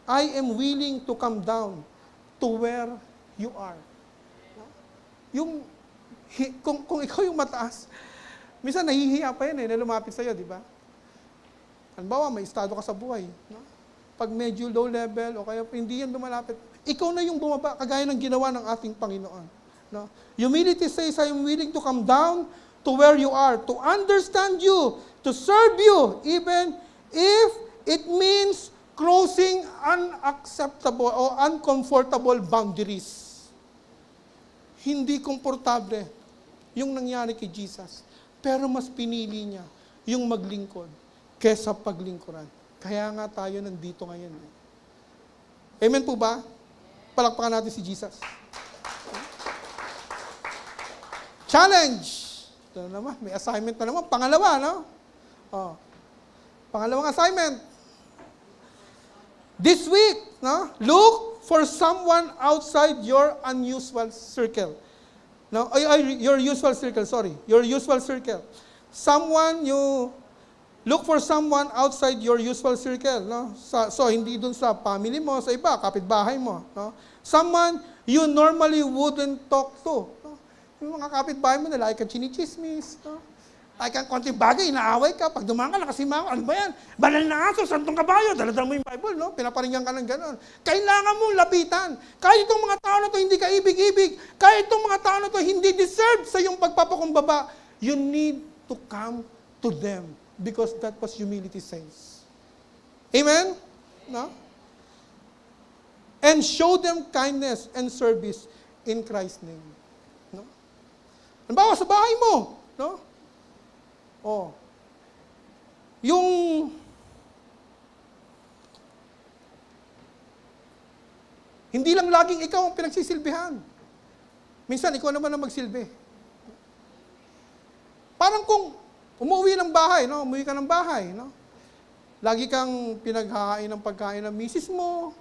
I am willing to come down to where you are. No? Yung, kung ikaw yung mataas, minsan nahihiya pa yan na lumapit sa'yo, di ba? Halimbawa, may estado ka sa buhay. No? Pag medyo low level, o kaya hindi yan lumalapit, ikaw na yung bumaba, kagaya ng ginawa ng ating Panginoon. No? Humility says, I am willing to come down to where you are, to understand you, to serve you, even if it means closing unacceptable o uncomfortable boundaries. Hindi komportable yung nangyari kay Jesus. Pero mas pinili niya yung maglingkod kesa paglingkuran. Kaya nga tayo nandito ngayon. Amen po ba? Palakpakan natin si Jesus. Challenge! Ito na naman, may assignment na naman. Pangalawa, no? Oh. Pangalawang assignment. This week, no? Look for someone outside your unusual circle. No? Your usual circle, sorry. Your usual circle. Look for someone outside your usual circle. No? So, hindi dun sa family mo, sa iba, kapitbahay mo. No? Someone you normally wouldn't talk to. No? Yung mga kapitbahay mo na like ang chinichismis. No? Like ang konting bagay, inaaway ka. Pag dumaan ka, nakasimango, ano ba yan? Banal na aso, santong kabayo, daladala mo yung Bible, no? Pinaparinggan ka ng gano'n. Kailangan mong lapitan. Kahit itong mga tao na to hindi ka ibig-ibig, kahit itong mga tao na to hindi deserve sa iyong pagpapakumbaba, you need to come to them. Because that was humility says. Amen? No? And show them kindness and service in Christ's name. No? Halimbawa sa bahay mo, no? Oh. Yung hindi lang laging ikaw ang pinagsisilbihan. Minsan ikaw naman ang magsilbi. Parang kung umuwi ng bahay, no? Umuwi ka ng bahay, no? Lagi kang pinaghahain ng pagkain ng misis mo,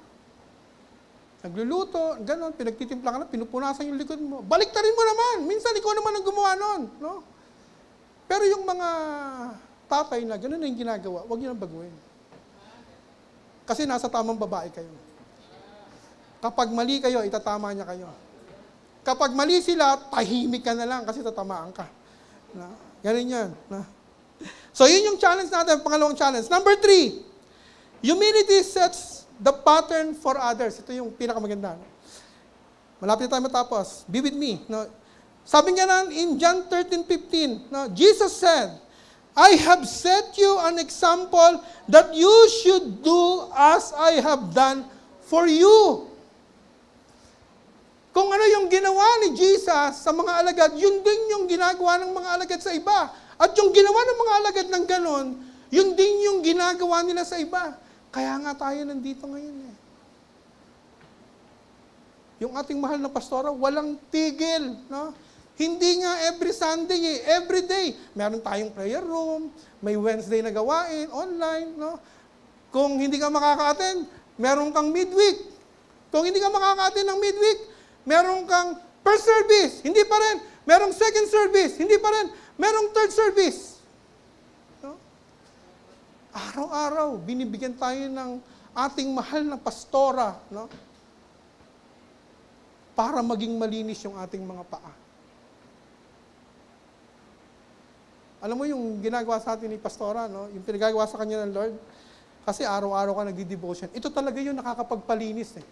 nagluluto, gano'n, pinagtitimpla ka na, pinupunasan yung likod mo. Baliktarin mo naman. Minsan ikaw naman ang gumawa nun, no? Pero yung mga tatay na gano'n na yung ginagawa, huwag nyo nang baguhin. Kasi nasa tamang babae kayo. Kapag mali kayo, itatama niya kayo. Kapag mali sila, tahimik ka na lang kasi tatamaan ka. No? Ganun yan. No? So, yun yung challenge natin, pangalawang challenge. Number 3, humility sets the pattern for others. Ito yung pinakamaganda. No? Malapit na tayo matapos. Be with me. No? Sabi niya na in John 13:15, no? Jesus said, I have set you an example that you should do as I have done for you. Kung ano yung ginawa ni Jesus sa mga alagad, yun din yung ginagawa ng mga alagad sa iba. At yung ginawa ng mga alagad ng ganon, yun din yung ginagawa nila sa iba. Kaya nga tayo nandito ngayon eh. Yung ating mahal na pastora, walang tigil. No? Hindi nga every Sunday eh, every day. Meron tayong prayer room, may Wednesday na gawain, online. No? Kung hindi ka makaka-attend, meron kang midweek. Kung hindi ka makaka-attend ng midweek, meron kang first service, hindi pa rin. Merong second service, hindi pa rin. Merong third service. No? Araw-araw, binibigyan tayo ng ating mahal na pastora, no? Para maging malinis yung ating mga paa. Alam mo yung ginagawa sa atin ni pastora, no? Yung pinagagawa sa kanya ng Lord, kasi araw-araw ka nagdi-devotion. Ito talaga yung nakakapagpalinis eh,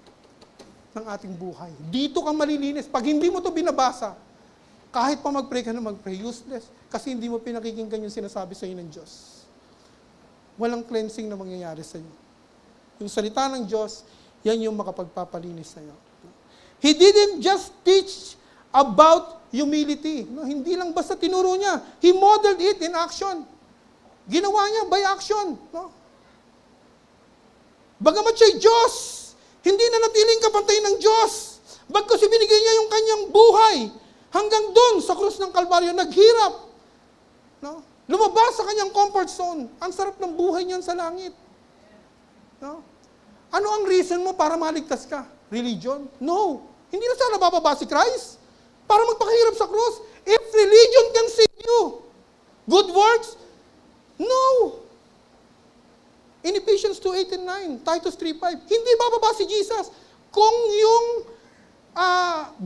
ng ating buhay. Dito ka malilinis. Pag hindi mo to binabasa, kahit pa mag-pray ka na mag-pray, useless. Kasi hindi mo pinakikinggan yung sinasabi sa iyo ng Diyos. Walang cleansing na mangyayari sa iyo. Yung salita ng Diyos, yan yung makapagpapalinis sa iyo. He didn't just teach about humility. No, hindi lang basta tinuro niya. He modeled it in action. Ginawa niya by action. No? Bagamat siya'y Diyos, hindi na natiling kapantay ng Diyos. Bagkus ibinigay niya yung kanyang buhay hanggang doon sa krus ng Kalbaryo, naghirap. No? Lumabas sa kanyang comfort zone. Ang sarap ng buhay niyan sa langit. No? Ano ang reason mo para maligtas ka? Religion? No. Hindi na sana bababa si Christ para magpakahirap sa krus. If religion can save you, good works? No. In Ephesians 2:8 and 9, Titus 3:5, hindi bababa si Jesus. Kung yung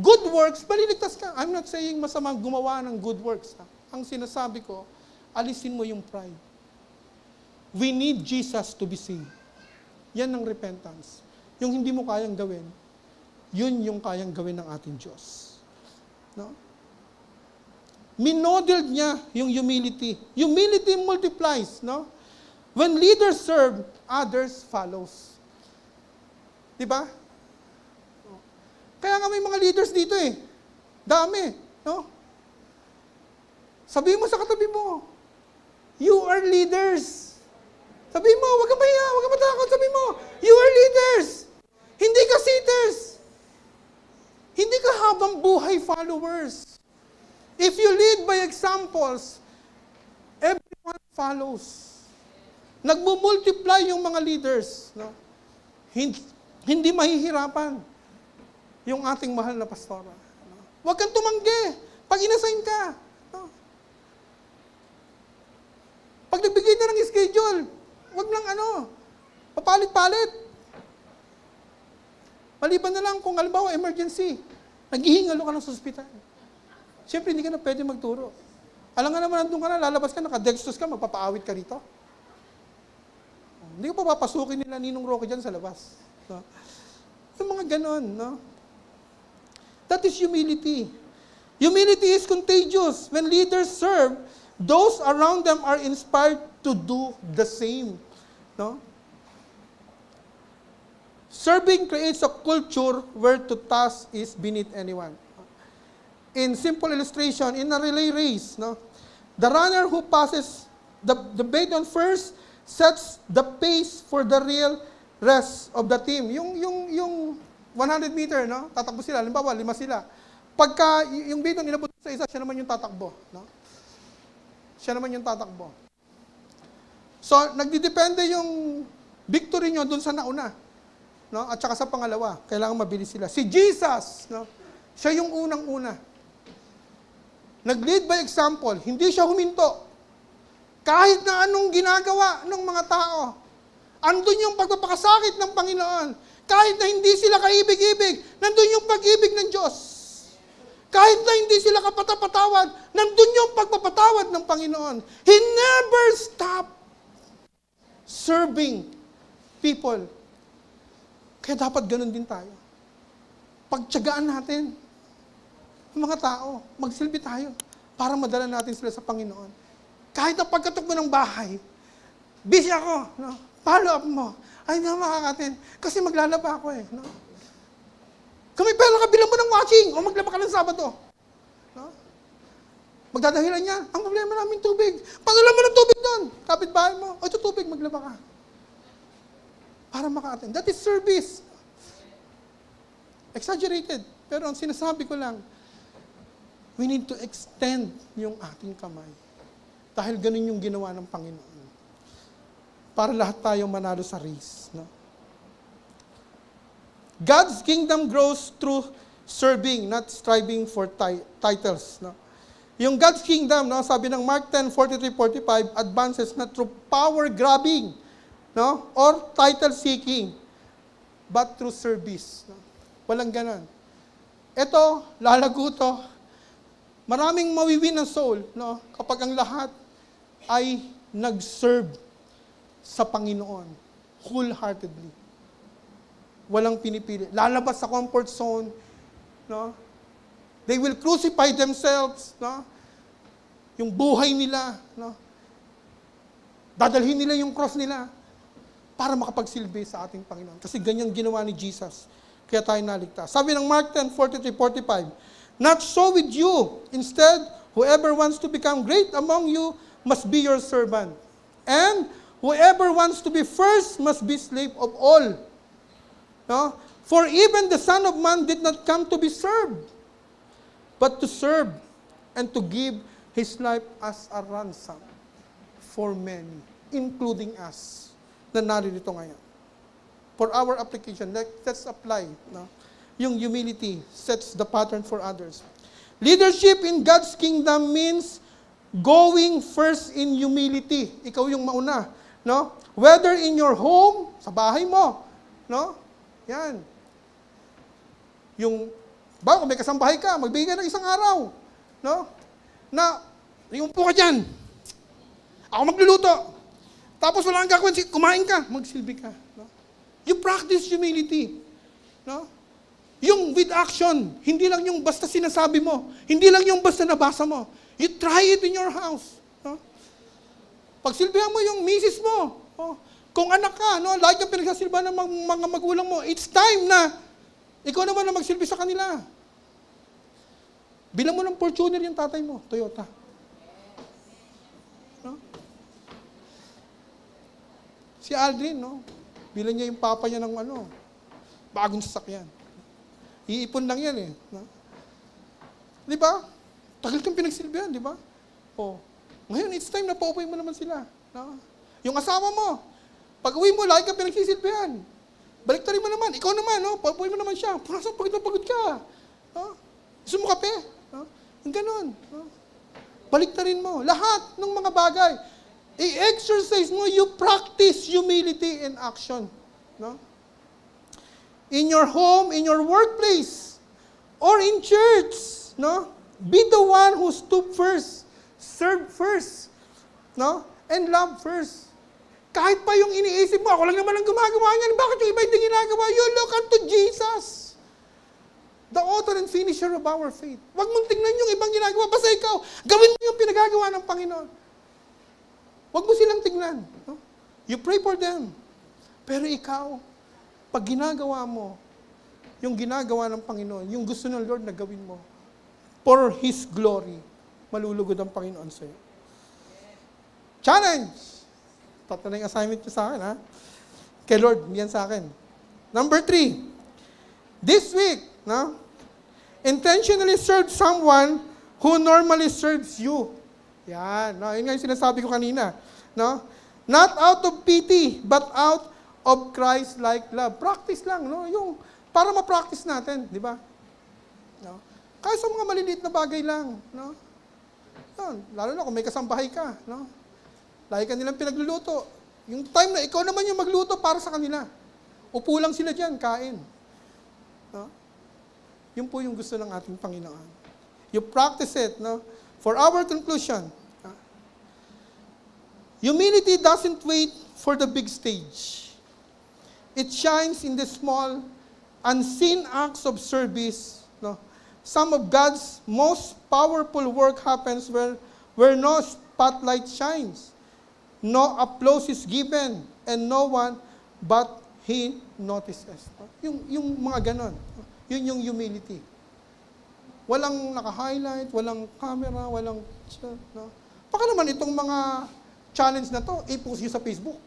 good works, maliligtas ka. I'm not saying masamang gumawa ng good works. Ang sinasabi ko, alisin mo yung pride. We need Jesus to be saved. Yan ang repentance. Yung hindi mo kayang gawin, yun yung kayang gawin ng ating Diyos. No? Minodelled niya yung humility. Humility multiplies, no? When leaders serve, others follows. Di ba? Kaya nga may mga leaders dito eh. Dami, no? Sabi mo sa katabi mo, you are leaders. Sabi mo, wag ka mahiya, wag ka matakot. Sabi mo, you are leaders. Hindi ka sitters. Hindi ka habang buhay followers. If you lead by examples, everyone follows. Nagmumultiply yung mga leaders. No? Hindi mahihirapan yung ating mahal na pastora. No? Huwag kang tumanggi. Pag inasign ka. No? Pag nagbigay na ng schedule, huwag lang papalit-palit. Maliban na lang kung halimbawa emergency, naghihingalo ka ng ospital. Siyempre, hindi ka na pwede magturo. Alam nga naman, nandun ka na, lalabas ka, nakadextrose ka, magpapaawit ka rito. Hindi ka pa papasukin nila Ninong Roque dyan sa labas. No? Yung mga ganon, no? That is humility. Humility is contagious. When leaders serve, those around them are inspired to do the same. No? Serving creates a culture where to task is beneath anyone. In simple illustration, in a relay race, no, the runner who passes the baton first sets the pace for the real rest of the team. Yung 100 meter, no, tatakbo sila, halimbawa 5 sila. Pagka yung baton inabot sa isa, siya naman yung tatakbo, no? Siya naman yung tatakbo. So, nagdidepende yung victory nyo dun sa nauna. No? At saka sa pangalawa, kailangan mabilis sila. Si Jesus, no? Siya yung unang-una. Nag-lead by example, hindi siya huminto. Kahit na anong ginagawa ng mga tao, andun yung pagpapakasakit ng Panginoon. Kahit na hindi sila kaibig-ibig, nandun yung pag-ibig ng Diyos. Kahit na hindi sila kapatapatawad, nandun yung pagpapatawad ng Panginoon. He never stopped serving people. Kaya dapat ganun din tayo. Pagtiyagaan natin ang mga tao, magsilbi tayo para madala natin sila sa Panginoon. Kahit na pagkatok mo ng bahay, busy ako, no? Follow up mo. Ay, hindi ako makakatin kasi maglalaba ako eh. No? Kung may pera ka, bilang mo ng watching o maglaba ka ng Sabado. No? Magdadahilan niya, ang problema namin tubig. Pangalaman mo ng tubig doon. Kapit-bahay mo, o ito tubig, maglaba ka. Para maka-attend. That is service. Exaggerated. Pero ang sinasabi ko lang, we need to extend yung ating kamay. Dahil ganun yung ginawa ng Panginoon. Para lahat tayo manalo sa race. No? God's kingdom grows through serving, not striving for titles. No? Yung God's kingdom, no, sabi ng Mark 10:43-45, advances not through power grabbing, no, or title seeking, but through service. No? Walang ganon. Ito, lalago to. Maraming mawiwin ng soul, no, kapag ang lahat ay nag-serve sa Panginoon wholeheartedly. Walang pinipili. Lalabas sa comfort zone, no? They will crucify themselves, no? Yung buhay nila, no? Dadalhin nila yung cross nila para makapagsilbi sa ating Panginoon. Kasi ganyan ginawa ni Jesus. Kaya tayo naligtas. Sabi ng Mark 10:43-45, not so with you. Instead, whoever wants to become great among you must be your servant. And whoever wants to be first must be slave of all. No? For even the Son of Man did not come to be served, but to serve and to give His life as a ransom for many, including us na naririto ngayon. For our application, let's apply. No? Yung humility sets the pattern for others. Leadership in God's kingdom means going first in humility. Ikaw yung mauna. No? Whether in your home, sa bahay mo. No? Yan. Yung kung may kasambahay ka, magbigay ka ng isang araw. No? Na, yung po ka dyan. Ako magluluto. Tapos wala kang gagawin, kumain ka, magsilbi ka. No? You practice humility. No? Yung with action, hindi lang yung basta sinasabi mo, hindi lang yung basta nabasa mo. You try it in your house. No? Pagsilbihan mo yung misis mo. Oh. Kung anak ka, no, lagi kang pinagsasilbahan ng mga magulang mo, it's time na ikaw naman na magsilbi sa kanila. Bilang mo ng Fortuner yung tatay mo, Toyota. No? Si Aldrin, no? Bilang niya yung papa niya ng bagong sasakyan. Iipon lang yan eh. No? Di ba? Tagal kang pinagsilbihan, di ba? Oh. Ngayon, it's time na paupuin mo naman sila. No? Yung asawa mo, pag uwi mo, lagi kang pinagsisilbihan. Baliktarin mo naman. Ikaw naman, no? Paupuin mo naman siya. Parang pagod na pagod ka. No? Gusto mo kape? No? Yung ganun. No? Baliktarin mo. Lahat ng mga bagay. I-exercise mo, you practice humility in action. No? In your home, in your workplace, or in church. No? Be the one who stoop first, serve first, no? And love first. Kahit pa yung iniisip mo, ako lang naman ang gumagawa niyan, bakit yung iba hindi ginagawa? You look unto Jesus, the author and finisher of our faith. Huwag mong tingnan yung ibang ginagawa, basta ikaw, gawin mo yung pinagagawa ng Panginoon. Huwag mo silang tingnan. No? You pray for them. Pero ikaw, pag ginagawa mo, yung ginagawa ng Panginoon, yung gusto ng Lord na gawin mo, for His glory, malulugod ang Panginoon sa iyo. Challenge! Tatlo na yung assignment nyo sa akin, ha? Kay Lord, yan sa akin. Number 3, this week, no? Intentionally serve someone who normally serves you. Yan, no? Yun nga yung sinasabi ko kanina. No? Not out of pity, but out of Christ-like love. Practice lang, no? Yung, para ma-practice natin, di ba? No? Kahit sa mga maliliit na bagay lang, no? Yun, lalo na kung may kasambahay ka, no? Lagi ka nilang pinagluluto. Yung time na ikaw naman yung magluto para sa kanila. Upo lang sila dyan, kain. No? Yun po yung gusto ng ating Panginoon. You practice it, no? For our conclusion, humility doesn't wait for the big stage. It shines in the small, unseen acts of service. No? Some of God's most powerful work happens where no spotlight shines, no applause is given, and no one but He notices. Yung mga ganon. Yun yung humility. Walang naka-highlight, walang camera, walang... No? Baka naman itong mga challenge na to, i-post nyo sa Facebook.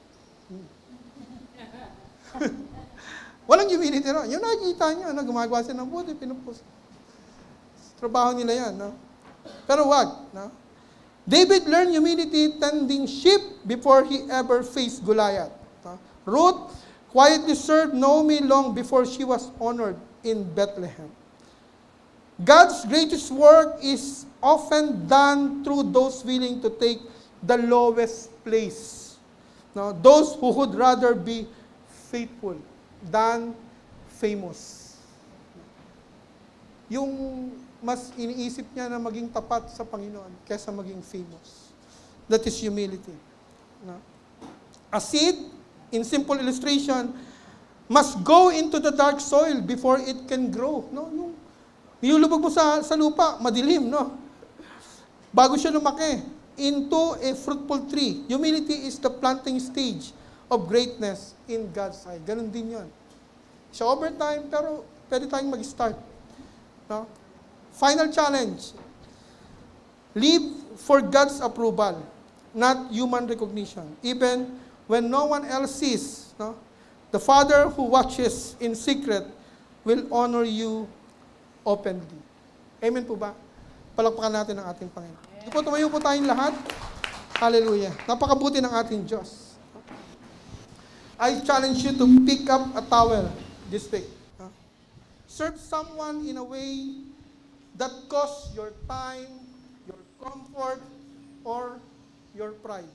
Walang humility na. Yung nakikita nyo, gumagawa sila ng buti, pinupost. Trabaho nila yan. No? Pero wag. No? David learned humility tending sheep before he ever faced Goliath. No? Ruth quietly served Naomi long before she was honored in Bethlehem. God's greatest work is often done through those willing to take the lowest place. No? Those who would rather be faithful than famous. Yung mas iniisip niya na maging tapat sa Panginoon kaysa maging famous. That is humility. No? A seed, in simple illustration, must go into the dark soil before it can grow. No? Nilulubog mo sa lupa, madilim, no? Bago siya lumaki into a fruitful tree. Humility is the planting stage of greatness in God's eye. Ganun din yun. Siya overtime, pero pwede tayong mag-start. No? Final challenge. Live for God's approval, not human recognition. Even when no one else sees, no? The Father who watches in secret will honor you openly. Amen po ba? Palakpakan natin ang ating Panginoon. Tumayo po tayong lahat. Hallelujah. Napakabuti ng ating Diyos. I challenge you to pick up a towel this week. Serve someone in a way that costs your time, your comfort, or your pride.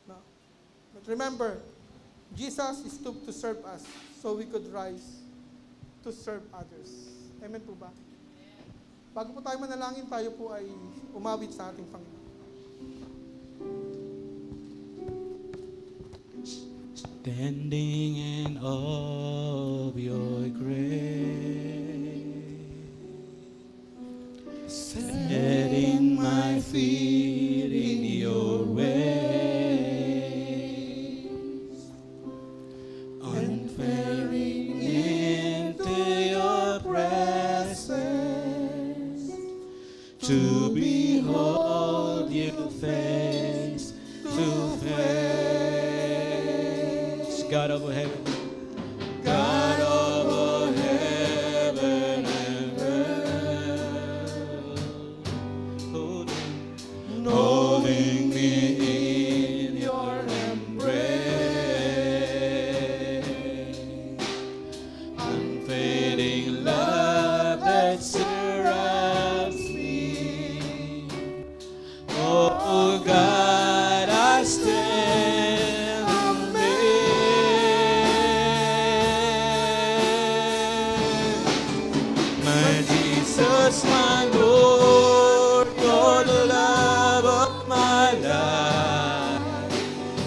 But remember, Jesus stooped to serve us so we could rise to serve others. Amen po ba? Bago po tayo manalangin, tayo po ay umawit sa ating Panginoon. Standing in awe of your grace, setting my feet in your ways, unfailing into your presence, to behold you face to face. God of heaven, God of heaven and earth, holding me in your embrace, unfading love that surrounds me. Oh God, I stand. My Lord, you're the love of my life.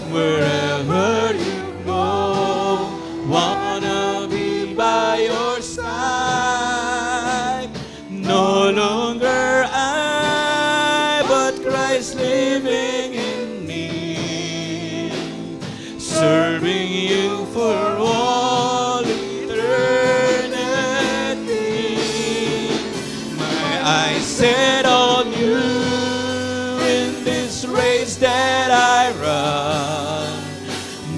Wherever you go, wanna be by your side. No longer I, but Christ living in me, serving you for all set on you in this race that I run.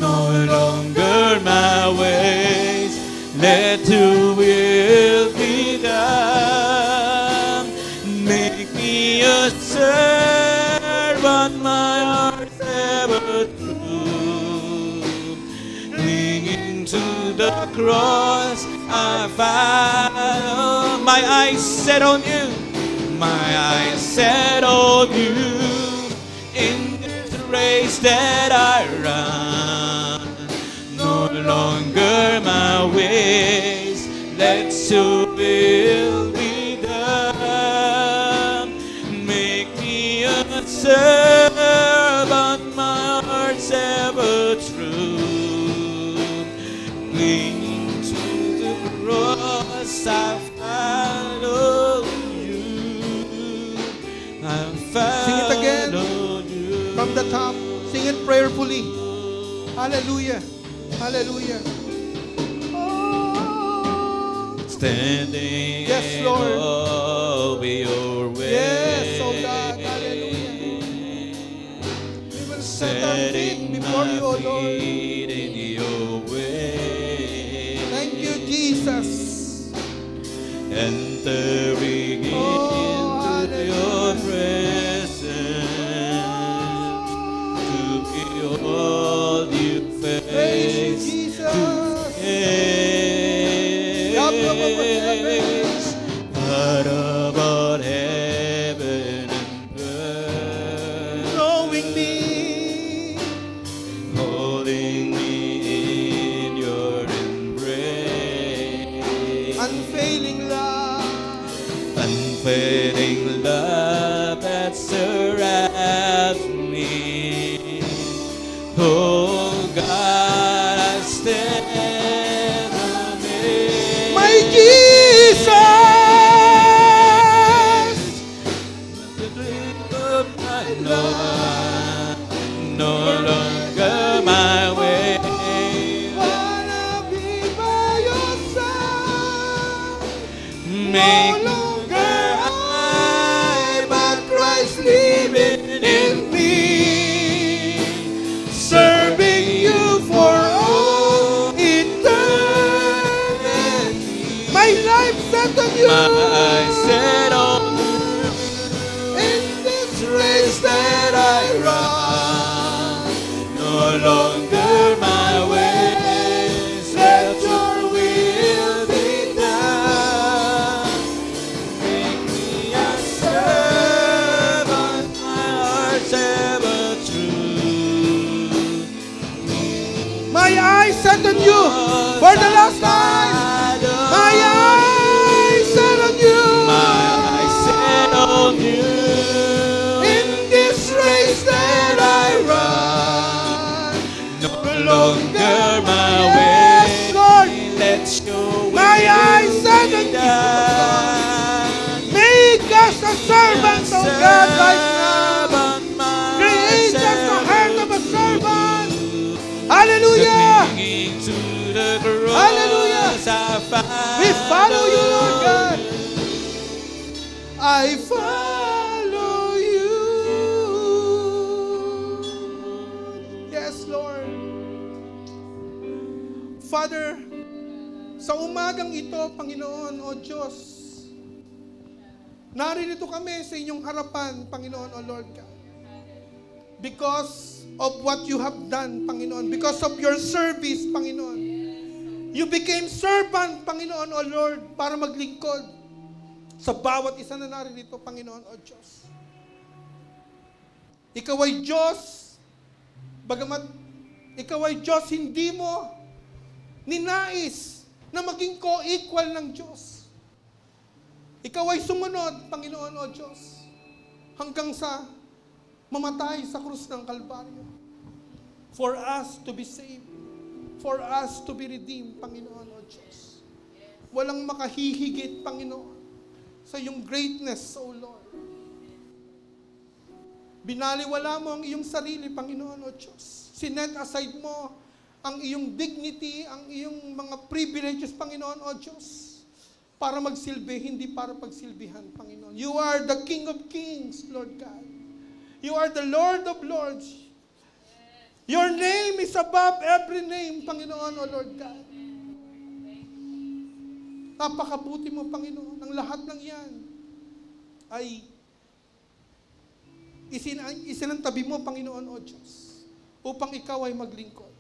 No longer my ways, let your will be done. Make me a servant, my heart's ever true. Clinging to the cross, I follow. My eyes set on you. My eyes set on you in this race that I run. No longer my ways, let your will be done. Make me a servant, my heart's ever true. Clinging to the cross, I follow. Sing it again from the top. Sing it prayerfully. Hallelujah. Hallelujah. Oh, Standing Yes, Lord. in awe of your way. Yes, oh God. Hallelujah. We will set our feet Setting before you, my O Lord. feet in your way. Thank you, Jesus. Entering Oh, into your presence to behold you Praise face you, Jesus. to face. God about heaven and earth, Knowing me. holding me in your embrace. Unfailing love. Unfading love that surrounds me. Oh God, I stand amazed. My Jesus. No longer my way. Wanna be by your side. Make No longer I, but Christ living in me. Serving you for all eternity. My life set on you. my eyes set on In this race that I run. no longer my ways. Let your will be done. Make me a servant, my heart's ever true. My eyes set on you for the last time. My eyes set on you. My eyes set on you. In this race that I run. No longer my Yes, way. Lord. Let your My will eyes set on be you. done. Make us a servant of God right now. Create us the heart of a servant. Hallelujah. Clinging to the cross, Hallelujah. I We follow you, Lord follow. God. I follow you. Yes, Lord. Father, sa umagang ito, Panginoon, O Diyos, naririto kami sa inyong harapan, Panginoon, O Lord God. Because of what you have done, Panginoon. Because of your service, Panginoon. You became servant, Panginoon, O Lord, para maglingkod sa bawat isa na naririto, Panginoon, O Diyos. Ikaw ay Diyos, bagamat ikaw ay Diyos, hindi mo ninais na maging co-equal ng Diyos. Ikaw ay sumunod, Panginoon, O Diyos, hanggang sa mamatay sa krus ng Kalbaryo. For us to be saved. For us to be redeemed, Panginoon, O Diyos. Walang makahihigit, Panginoon, sa iyong greatness, O Lord. Binaliwala mo ang iyong sarili, Panginoon, O Diyos. Sinet aside mo ang iyong dignity, ang iyong mga privileges, Panginoon, O Diyos, para magsilbi, hindi para pagsilbihan, Panginoon. You are the King of Kings, Lord God. You are the Lord of Lords. Your name is above every name, Panginoon, O Lord God. Napakabuti mo, Panginoon. Ang lahat ng yan ay isinantabi mo, Panginoon, O Diyos, upang ikaw ay maglingkod.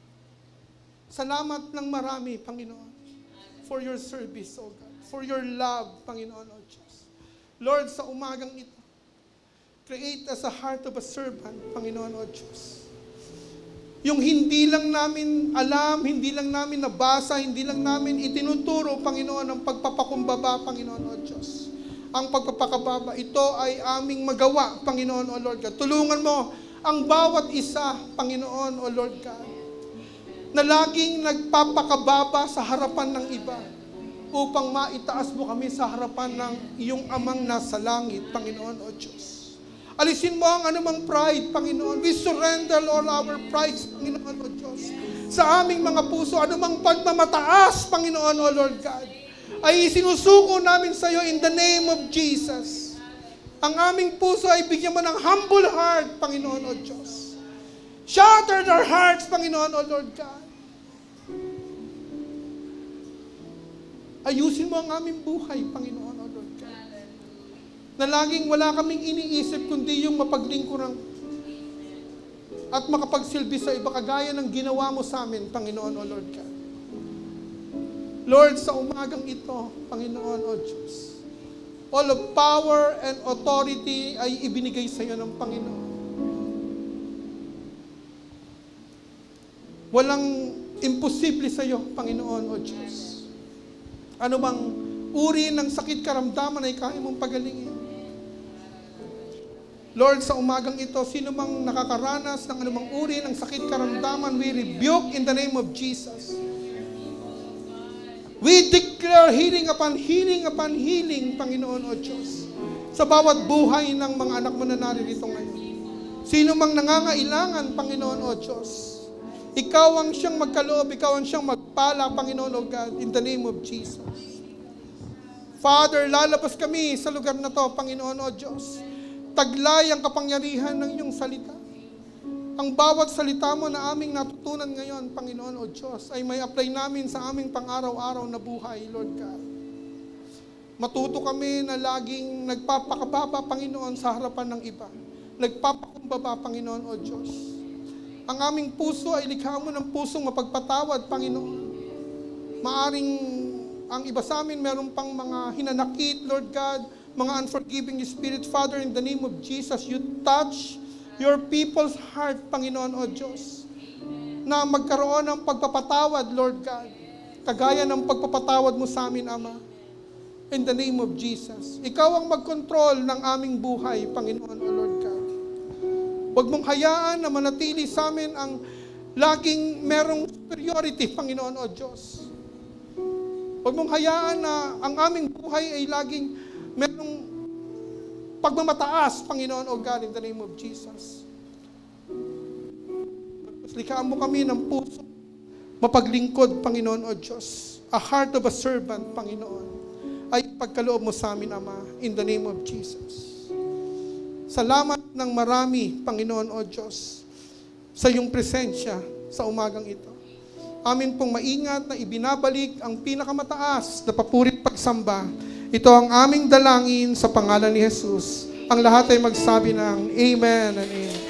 Salamat ng marami, Panginoon, for your service, O God. For your love, Panginoon, O Diyos. Lord, sa umagang ito, create us a heart of a servant, Panginoon, O Diyos. Yung hindi lang namin alam, hindi lang namin nabasa, hindi lang namin itinuturo, Panginoon, ang pagpapakumbaba, Panginoon, O Diyos. Ang pagpapakababa, ito ay aming magawa, Panginoon, O Lord God. Tulungan mo ang bawat isa, Panginoon, O Lord God, na laging nagpapakababa sa harapan ng iba upang maitaas mo kami sa harapan ng iyong amang nasa langit, Panginoon, O Diyos. Alisin mo ang anumang pride, Panginoon. We surrender all our pride, Panginoon, O Diyos. Sa aming mga puso, anumang pagmamataas, Panginoon, O Lord God. ay isinusuko namin sa iyo in the name of Jesus. Ang aming puso ay bigyan mo ng humble heart, Panginoon o Diyos. Shatter their hearts, Panginoon o Lord God. Ayusin mo ang aming buhay, Panginoon o Lord God. Na laging wala kaming iniisip kundi yung mapaglingkurang at makapagsilbi sa iba kagaya ng ginawa mo sa amin, Panginoon o Lord God. Lord, sa umagang ito, Panginoon o Diyos, all of power and authority ay ibinigay sa iyo ng Panginoon. Walang imposible sa iyo, Panginoon o Diyos. Ano bang uri ng sakit karamdaman ay kaya mong pagalingin? Lord, sa umagang ito, sino mang nakakaranas ng anumang uri ng sakit karamdaman, we rebuke in the name of Jesus. We declare healing upon healing, Panginoon o Diyos, sa bawat buhay ng mga anak mo na naririto ngayon. Sino mang nangangailangan, Panginoon o Diyos, ikaw ang siyang magkaloob, ikaw ang siyang magpala, Panginoon o God, in the name of Jesus. Father, lalabas kami sa lugar na to, Panginoon o Diyos. Taglay ang kapangyarihan ng iyong salita. Ang bawat salita mo na aming natutunan ngayon, Panginoon o Diyos, ay may apply namin sa aming pang-araw-araw na buhay, Lord God. Matuto kami na laging nagpapakababa, Panginoon, sa harapan ng iba. Nagpapakumbaba, Panginoon o Diyos. Ang aming puso ay likha mo ng pusong mapagpatawad, Panginoon. Maaring ang iba sa amin meron pang mga hinanakit, Lord God, mga unforgiving spirit. Father, in the name of Jesus, you touch your people's heart, Panginoon o Diyos, na magkaroon ng pagpapatawad, Lord God, kagaya ng pagpapatawad mo sa amin, Ama. In the name of Jesus. Ikaw ang mag-control ng aming buhay, Panginoon o Lord God. Huwag mong hayaan na manatili sa amin ang laging merong superiority, Panginoon o Diyos. Huwag mong hayaan na ang aming buhay ay laging merong pagmamataas, Panginoon o God, in the name of Jesus. Likhaan mo kami ng puso mapaglingkod, Panginoon o Diyos. A heart of a servant, Panginoon, ay pagkaloob mo sa amin, Ama, in the name of Jesus. Salamat ng marami, Panginoon o Diyos, sa iyong presensya sa umagang ito. Amin pong maingat na ibinabalik ang pinakamataas na papurit pagsamba. Ito ang aming dalangin sa pangalan ni Jesus. Ang lahat ay magsabi ng Amen and Amen.